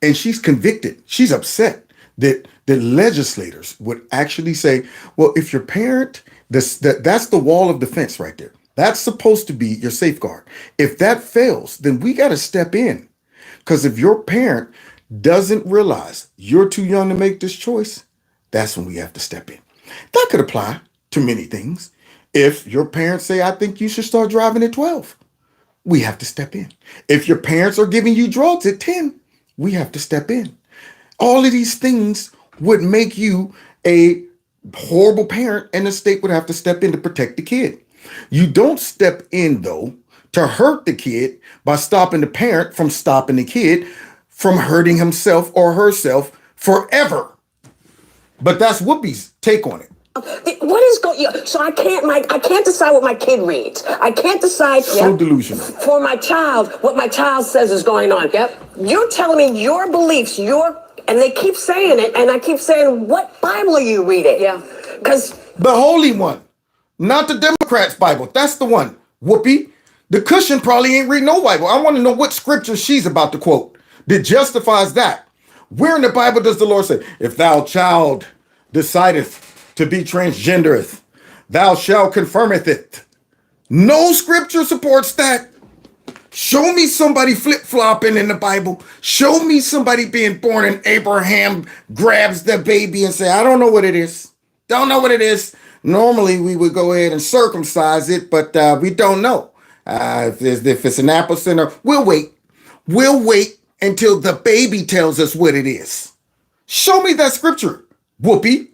and she's convicted. She's upset that the legislators would actually say, well, if your parent, that's the wall of defense right there. That's supposed to be your safeguard. If that fails, then we got to step in. Because if your parent doesn't realize you're too young to make this choice, that's when we have to step in. That could apply to many things. If your parents say, I think you should start driving at 12, we have to step in. If your parents are giving you drugs at 10, we have to step in. All of these things would make you a horrible parent, and the state would have to step in to protect the kid. You don't step in, though, to hurt the kid by stopping the parent from stopping the kid from hurting himself or herself forever. But that's Whoopi's take on it. What is going on? So I can't decide what my kid reads. I can't decide delusional for my child what my child says is going on. Yep. You're telling me your beliefs, and they keep saying it, and I keep saying, what Bible are you reading? Yeah. Because the Holy One, not the Democrats' Bible. That's the one. Whoopi, the cushion probably ain't reading no Bible. I want to know what scripture she's about to quote that justifies that. Where in the Bible does the Lord say, if thou child decideth to be transgendereth, thou shalt confirmeth it? No scripture supports that. Show me somebody flip-flopping in the Bible. Show me somebody being born and Abraham grabs the baby and say, I don't know what it is. Don't know what it is. Normally, we would go ahead and circumcise it, but we don't know. If it's an apple center, we'll wait. We'll wait until the baby tells us what it is. Show me that scripture, Whoopi.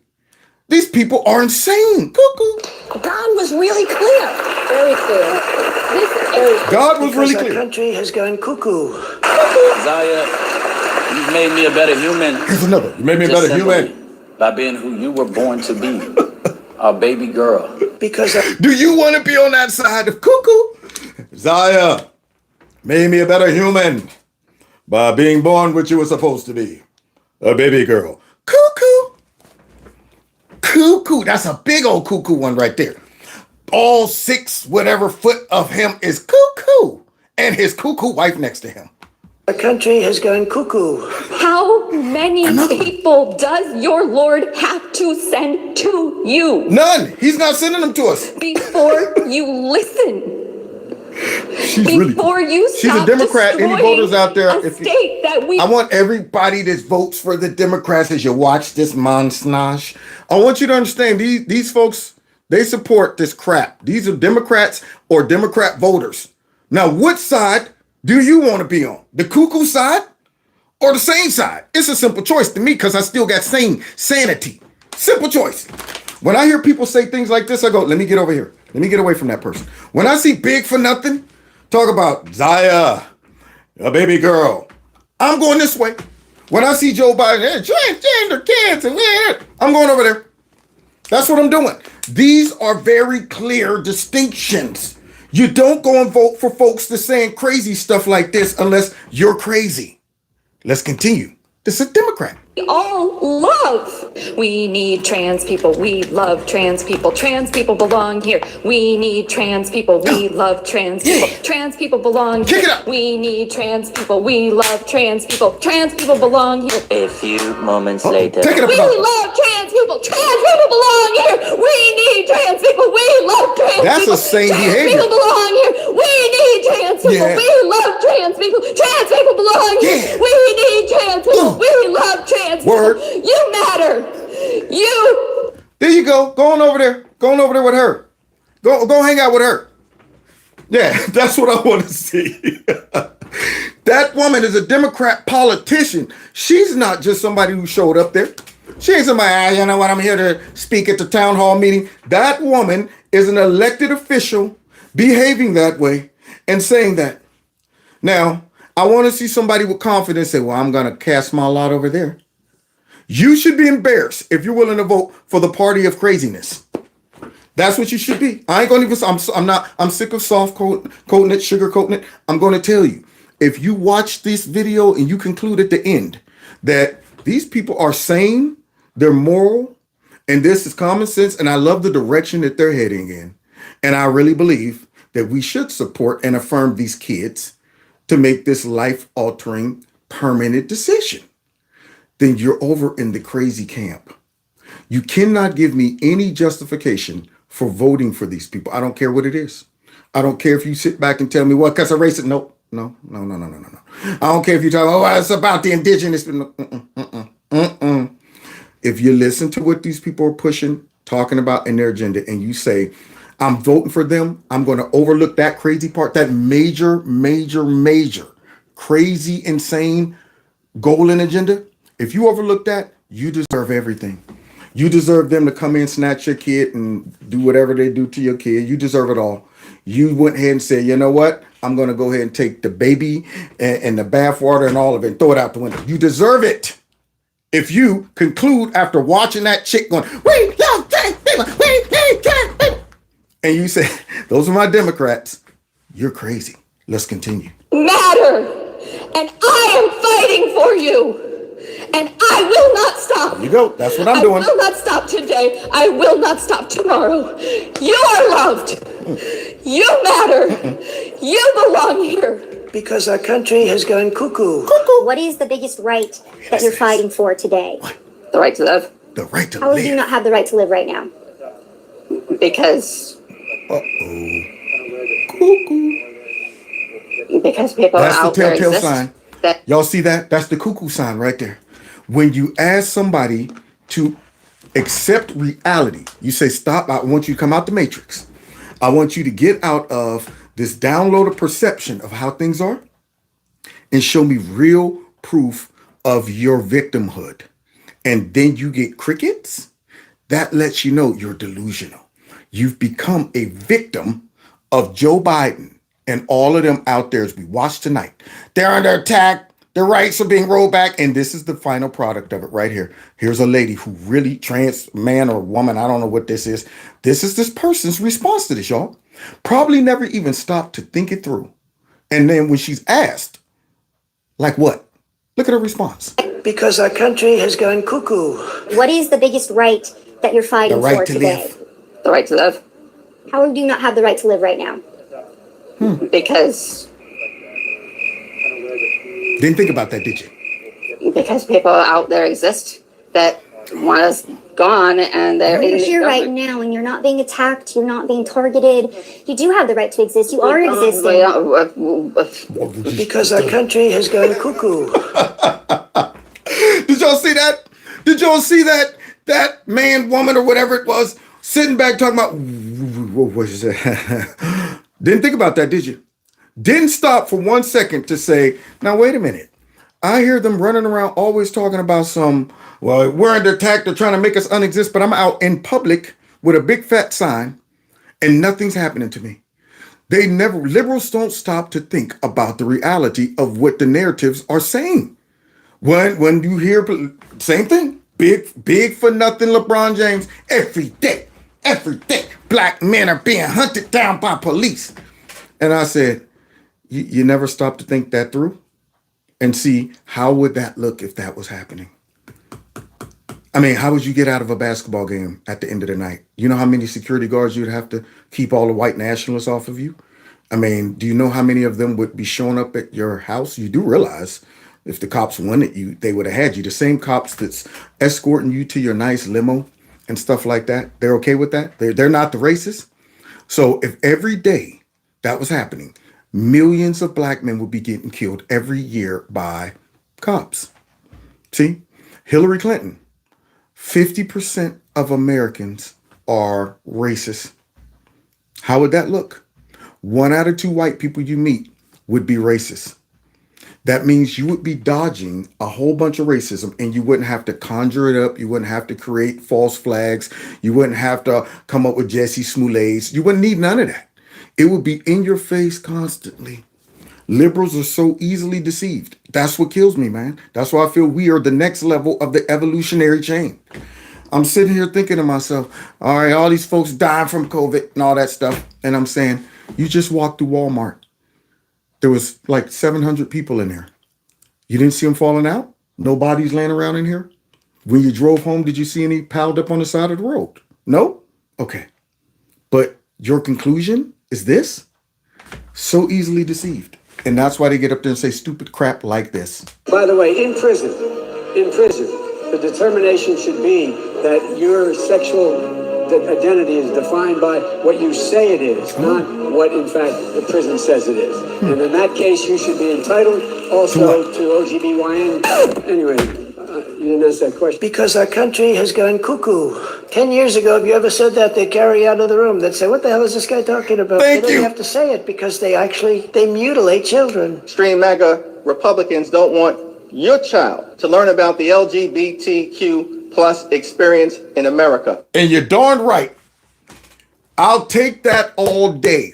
These people are insane. Cuckoo. God was really clear. Very clear. God was really clear. Our country has gone cuckoo. Zaya, you've made me a better human. Here's another. You made me a better human. By being who you were born to be, a baby girl. Because do you want to be on that side of cuckoo? Zaya made me a better human by being born what you were supposed to be, a baby girl. Cuckoo. Cuckoo. That's a big old cuckoo one right there. All 6 whatever foot of him is cuckoo, and his cuckoo wife next to him. our country has gone cuckoo. How many people does your Lord have to send to you? None. He's not sending them to us. Before you listen. She's She's a Democrat. Any voters out there? I want everybody that votes for the Democrats as you watch this montage. I want you to understand these folks They support this crap. These are Democrats or Democrat voters. Now, what side do you want to be on? The cuckoo side or the sane side? It's a simple choice to me because I still got sanity. Simple choice. When I hear people say things like this, I go, let me get over here. Let me get away from that person. When I see Big for Nothing talk about Zaya, a baby girl, I'm going this way. When I see Joe Biden, transgender kids, I'm going over there. That's what I'm doing. These are very clear distinctions. You don't go and vote for folks that's saying crazy stuff like this unless you're crazy. Let's continue. This is a Democrat. We all love. We need trans people. We love trans people. Trans people belong here. We need trans people. We love trans people. Trans people belong here. We need trans people. We love trans people. Trans people belong here. A few moments later. We love trans people. Trans people belong here. We need trans people. We love trans That's people. a same trans behavior. people belong here. We need trans people. Yeah. We love trans people. Trans people belong here. We need trans people. We love trans Word. people. You matter. You. There you go. Going over there. Going over there with her. Go hang out with her. Yeah, that's what I want to see. That woman is a Democrat politician. She's not just somebody who showed up there. She ain't somebody, you know what, I'm here to speak at the town hall meeting. That woman is an elected official behaving that way and saying that. Now, I want to see somebody with confidence say, well, I'm going to cast my lot over there. You should be embarrassed if you're willing to vote for the party of craziness. That's what you should be. I ain't going to even, I'm sick of soft coating it, sugar coating it. I'm going to tell you, if you watch this video and you conclude at the end that these people are sane, they're moral, and this is common sense, and I love the direction that they're heading in. And I really believe that we should support and affirm these kids to make this life-altering, permanent decision. Then you're over in the crazy camp. You cannot give me any justification for voting for these people. I don't care what it is. I don't care if you sit back and tell me, well, because of racist. No. I don't care if you talk, oh, it's about the indigenous. If you listen to what these people are pushing, talking about in their agenda, and you say, I'm voting for them, I'm going to overlook that crazy part, that major, crazy, insane goal and agenda. If you overlook that, you deserve everything. You deserve them to come in, snatch your kid, and do whatever they do to your kid. You deserve it all. You went ahead and said, you know what? I'm going to go ahead and take the baby and the bathwater and all of it and throw it out the window. You deserve it. If you conclude after watching that chick going, we love trans people, we need trans people, and you say, those are my Democrats, you're crazy. Let's continue. Matter. And I am fighting for you. And I will not stop. There you go. That's what I'm doing. I will not stop today. I will not stop tomorrow. You are loved. You matter. You belong here. Because our country has gone cuckoo. What is the biggest right that you're fighting for today? The right to live. The right to How live. do you not have the right to live right now? Because Cuckoo. because people That's the out there telltale exist. sign. Y'all see that? That's the cuckoo sign right there. When you ask somebody to accept reality, you say, stop, I want you to come out the matrix. I want you to get out of this downloaded perception of how things are and show me real proof of your victimhood. And then you get crickets. That lets you know you're delusional. You've become a victim of Joe Biden and all of them out there as we watch tonight. They're under attack. Their rights are being rolled back. And this is the final product of it right here. Here's a lady who really, trans man or woman, I don't know what this is. This is this person's response to this, y'all. Probably never even stopped to think it through. And then when she's asked, like what? Look at her response. Because our country has gone cuckoo. What is the biggest right that you're fighting for today? The right to live. How do you not have the right to live right now? Because Didn't think about that, did you? because people out there exist that want us gone, and they're You're here right now and you're not being attacked, you're not being targeted. You do have the right to exist. You are existing. Because our country has gone cuckoo. Did y'all see that? Did y'all see that? That man, woman, or whatever it was Sitting back talking about, what was that? Didn't think about that, did you? Didn't stop for 1 second to say, now wait a minute. I hear them running around always talking about well, we're under attack. They're trying to make us unexist, but I'm out in public with a big fat sign and nothing's happening to me. Liberals don't stop to think about the reality of what the narratives are saying. When you hear, same thing, big for nothing LeBron James, every day, black men are being hunted down by police. And I said, you never stop to think that through and see how would that look if that was happening? I mean, how would you get out of a basketball game at the end of the night? You know how many security guards you'd have to keep all the white nationalists off of you? I mean, do you know how many of them would be showing up at your house? You do realize if the cops wanted you, they would have had you. The same cops that's escorting you to your nice limo and stuff like that, they're okay with that? They're not the racists? So if every day that was happening, millions of black men would be getting killed every year by cops. See, Hillary Clinton, 50% of Americans are racist. How would that look? 1 out of 2 white people you meet would be racist. That means you would be dodging a whole bunch of racism and you wouldn't have to conjure it up. You wouldn't have to create false flags. You wouldn't have to come up with Jesse Smolets. You wouldn't need none of that. It would be in your face constantly. Liberals are so easily deceived. That's what kills me, man. That's why I feel we are the next level of the evolutionary chain. I'm sitting here thinking to myself, all right, all these folks dying from COVID and all that stuff. And I'm saying, you just walked through Walmart. There was like 700 people in there. You didn't see them falling out? No bodies laying around in here? When you drove home, did you see any piled up on the side of the road? No? Okay. But your conclusion is this? So easily deceived. And that's why they get up there and say stupid crap like this. By the way, in prison, the determination should be that your sexual identity is defined by what you say it is, not what, in fact, the prison says it is. And in that case, you should be entitled also to OGBYN. Anyway, you didn't ask that question. Because our country has gone cuckoo. 10 years ago, if you ever said that, they'd carry you out of the room. They'd say, what the hell is this guy talking about? They don't have to say it because they mutilate children. Extreme MAGA Republicans don't want your child to learn about the LGBTQ plus experience in America. And you're darn right. I'll take that all day.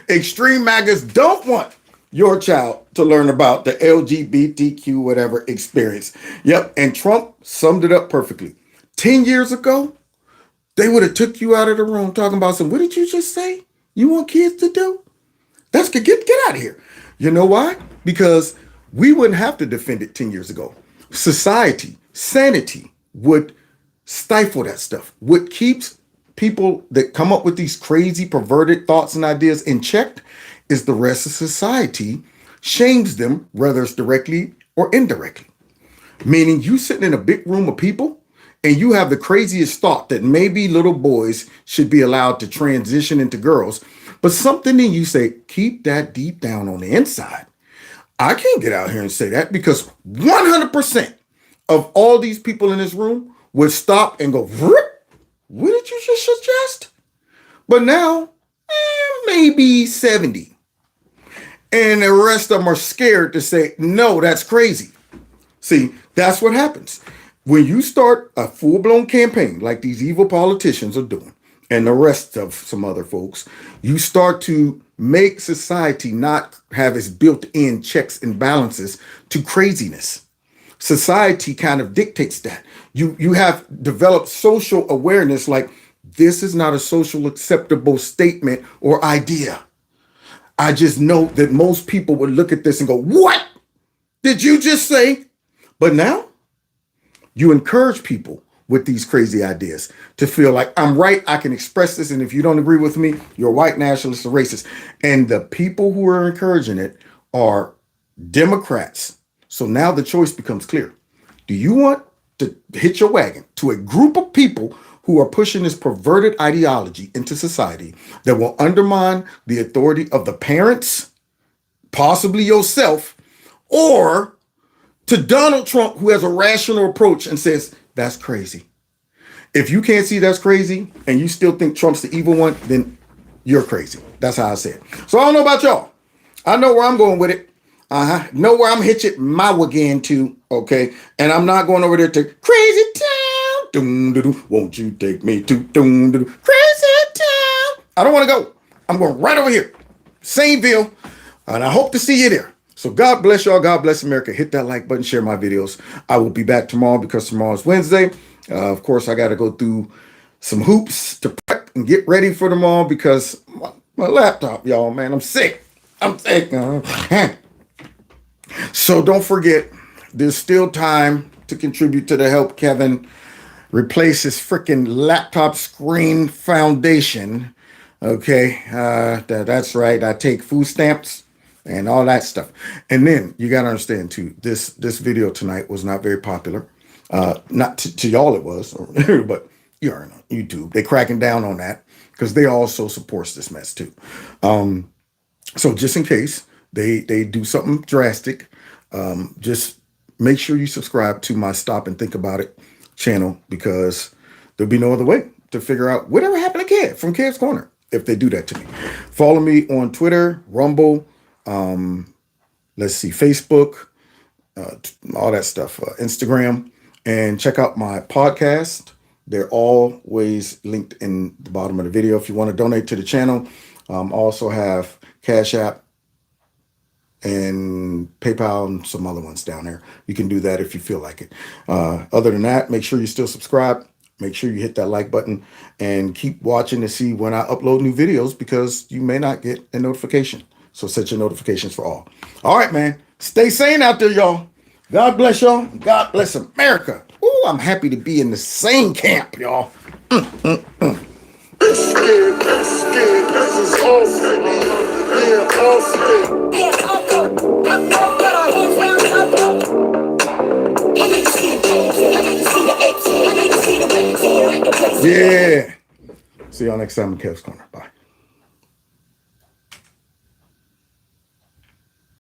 Extreme MAGAs don't want your child to learn about the LGBTQ whatever experience. Yep, and Trump summed it up perfectly. 10 years ago, they would have took you out of the room talking about what did you just say? You want kids to do? That's good. Get out of here. You know why? Because we wouldn't have to defend it 10 years ago. Society, sanity would stifle that stuff. What keeps people that come up with these crazy perverted thoughts and ideas in check is the rest of society shames them, whether it's directly or indirectly. Meaning you sitting in a big room of people and you have the craziest thought that maybe little boys should be allowed to transition into girls, but something in you say, keep that deep down on the inside. I can't get out here and say that because 100% of all these people in this room would stop and go, what did you just suggest? But now, maybe 70. And the rest of them are scared to say, no, that's crazy. See, that's what happens. When you start a full-blown campaign like these evil politicians are doing, and the rest of some other folks, you start to make society not have its built-in checks and balances to craziness. Society kind of dictates that. You have developed social awareness like this is not a social acceptable statement or idea. I just know that most people would look at this and go, what did you just say? But now you encourage people with these crazy ideas to feel like I'm right. I can express this. And if you don't agree with me, you're a white nationalist or racist. And the people who are encouraging it are Democrats. So now the choice becomes clear. Do you want to hitch your wagon to a group of people who are pushing this perverted ideology into society that will undermine the authority of the parents, possibly yourself, or to Donald Trump, who has a rational approach and says, that's crazy. If you can't see that's crazy and you still think Trump's the evil one, then you're crazy. That's how I say it. So I don't know about y'all. I know where I'm going with it. Know where I'm hitching my wagon to. Okay. And I'm not going over there to crazy town. Doom, won't you take me to crazy town? I don't want to go. I'm going right over here. Sameville. And I hope to see you there. So God bless y'all. God bless America. Hit that like button. Share my videos. I will be back tomorrow because tomorrow's Wednesday. Of course, I got to go through some hoops to prep and get ready for tomorrow because my laptop, y'all, man, I'm sick. I'm sick. So don't forget, there's still time to contribute to the Help Kevin replace his freaking laptop screen foundation. Okay, that's right. I take food stamps and all that stuff. And then you got to understand too, this video tonight was not very popular. Not to y'all it was, but you are on YouTube. They cracking down on that because they also supports this mess too. So just in case they do something drastic, just make sure you subscribe to my Stop and Think About It channel because there'll be no other way to figure out whatever happened to Kev from Kev's Corner if they do that to me. Follow me on Twitter, Rumble, let's see, Facebook, all that stuff, Instagram. And check out my podcast. They're always linked in the bottom of the video. If you want to donate to the channel, also have Cash App and PayPal and some other ones down there. You can do that if you feel like it. Other than that, make sure you still subscribe. Make sure you hit that like button and keep watching to see when I upload new videos because you may not get a notification. So set your notifications for all. All right, man. Stay sane out there, y'all. God bless y'all. God bless America. Ooh, I'm happy to be in the same camp, y'all. Yeah. See y'all next time in Kev's Corner.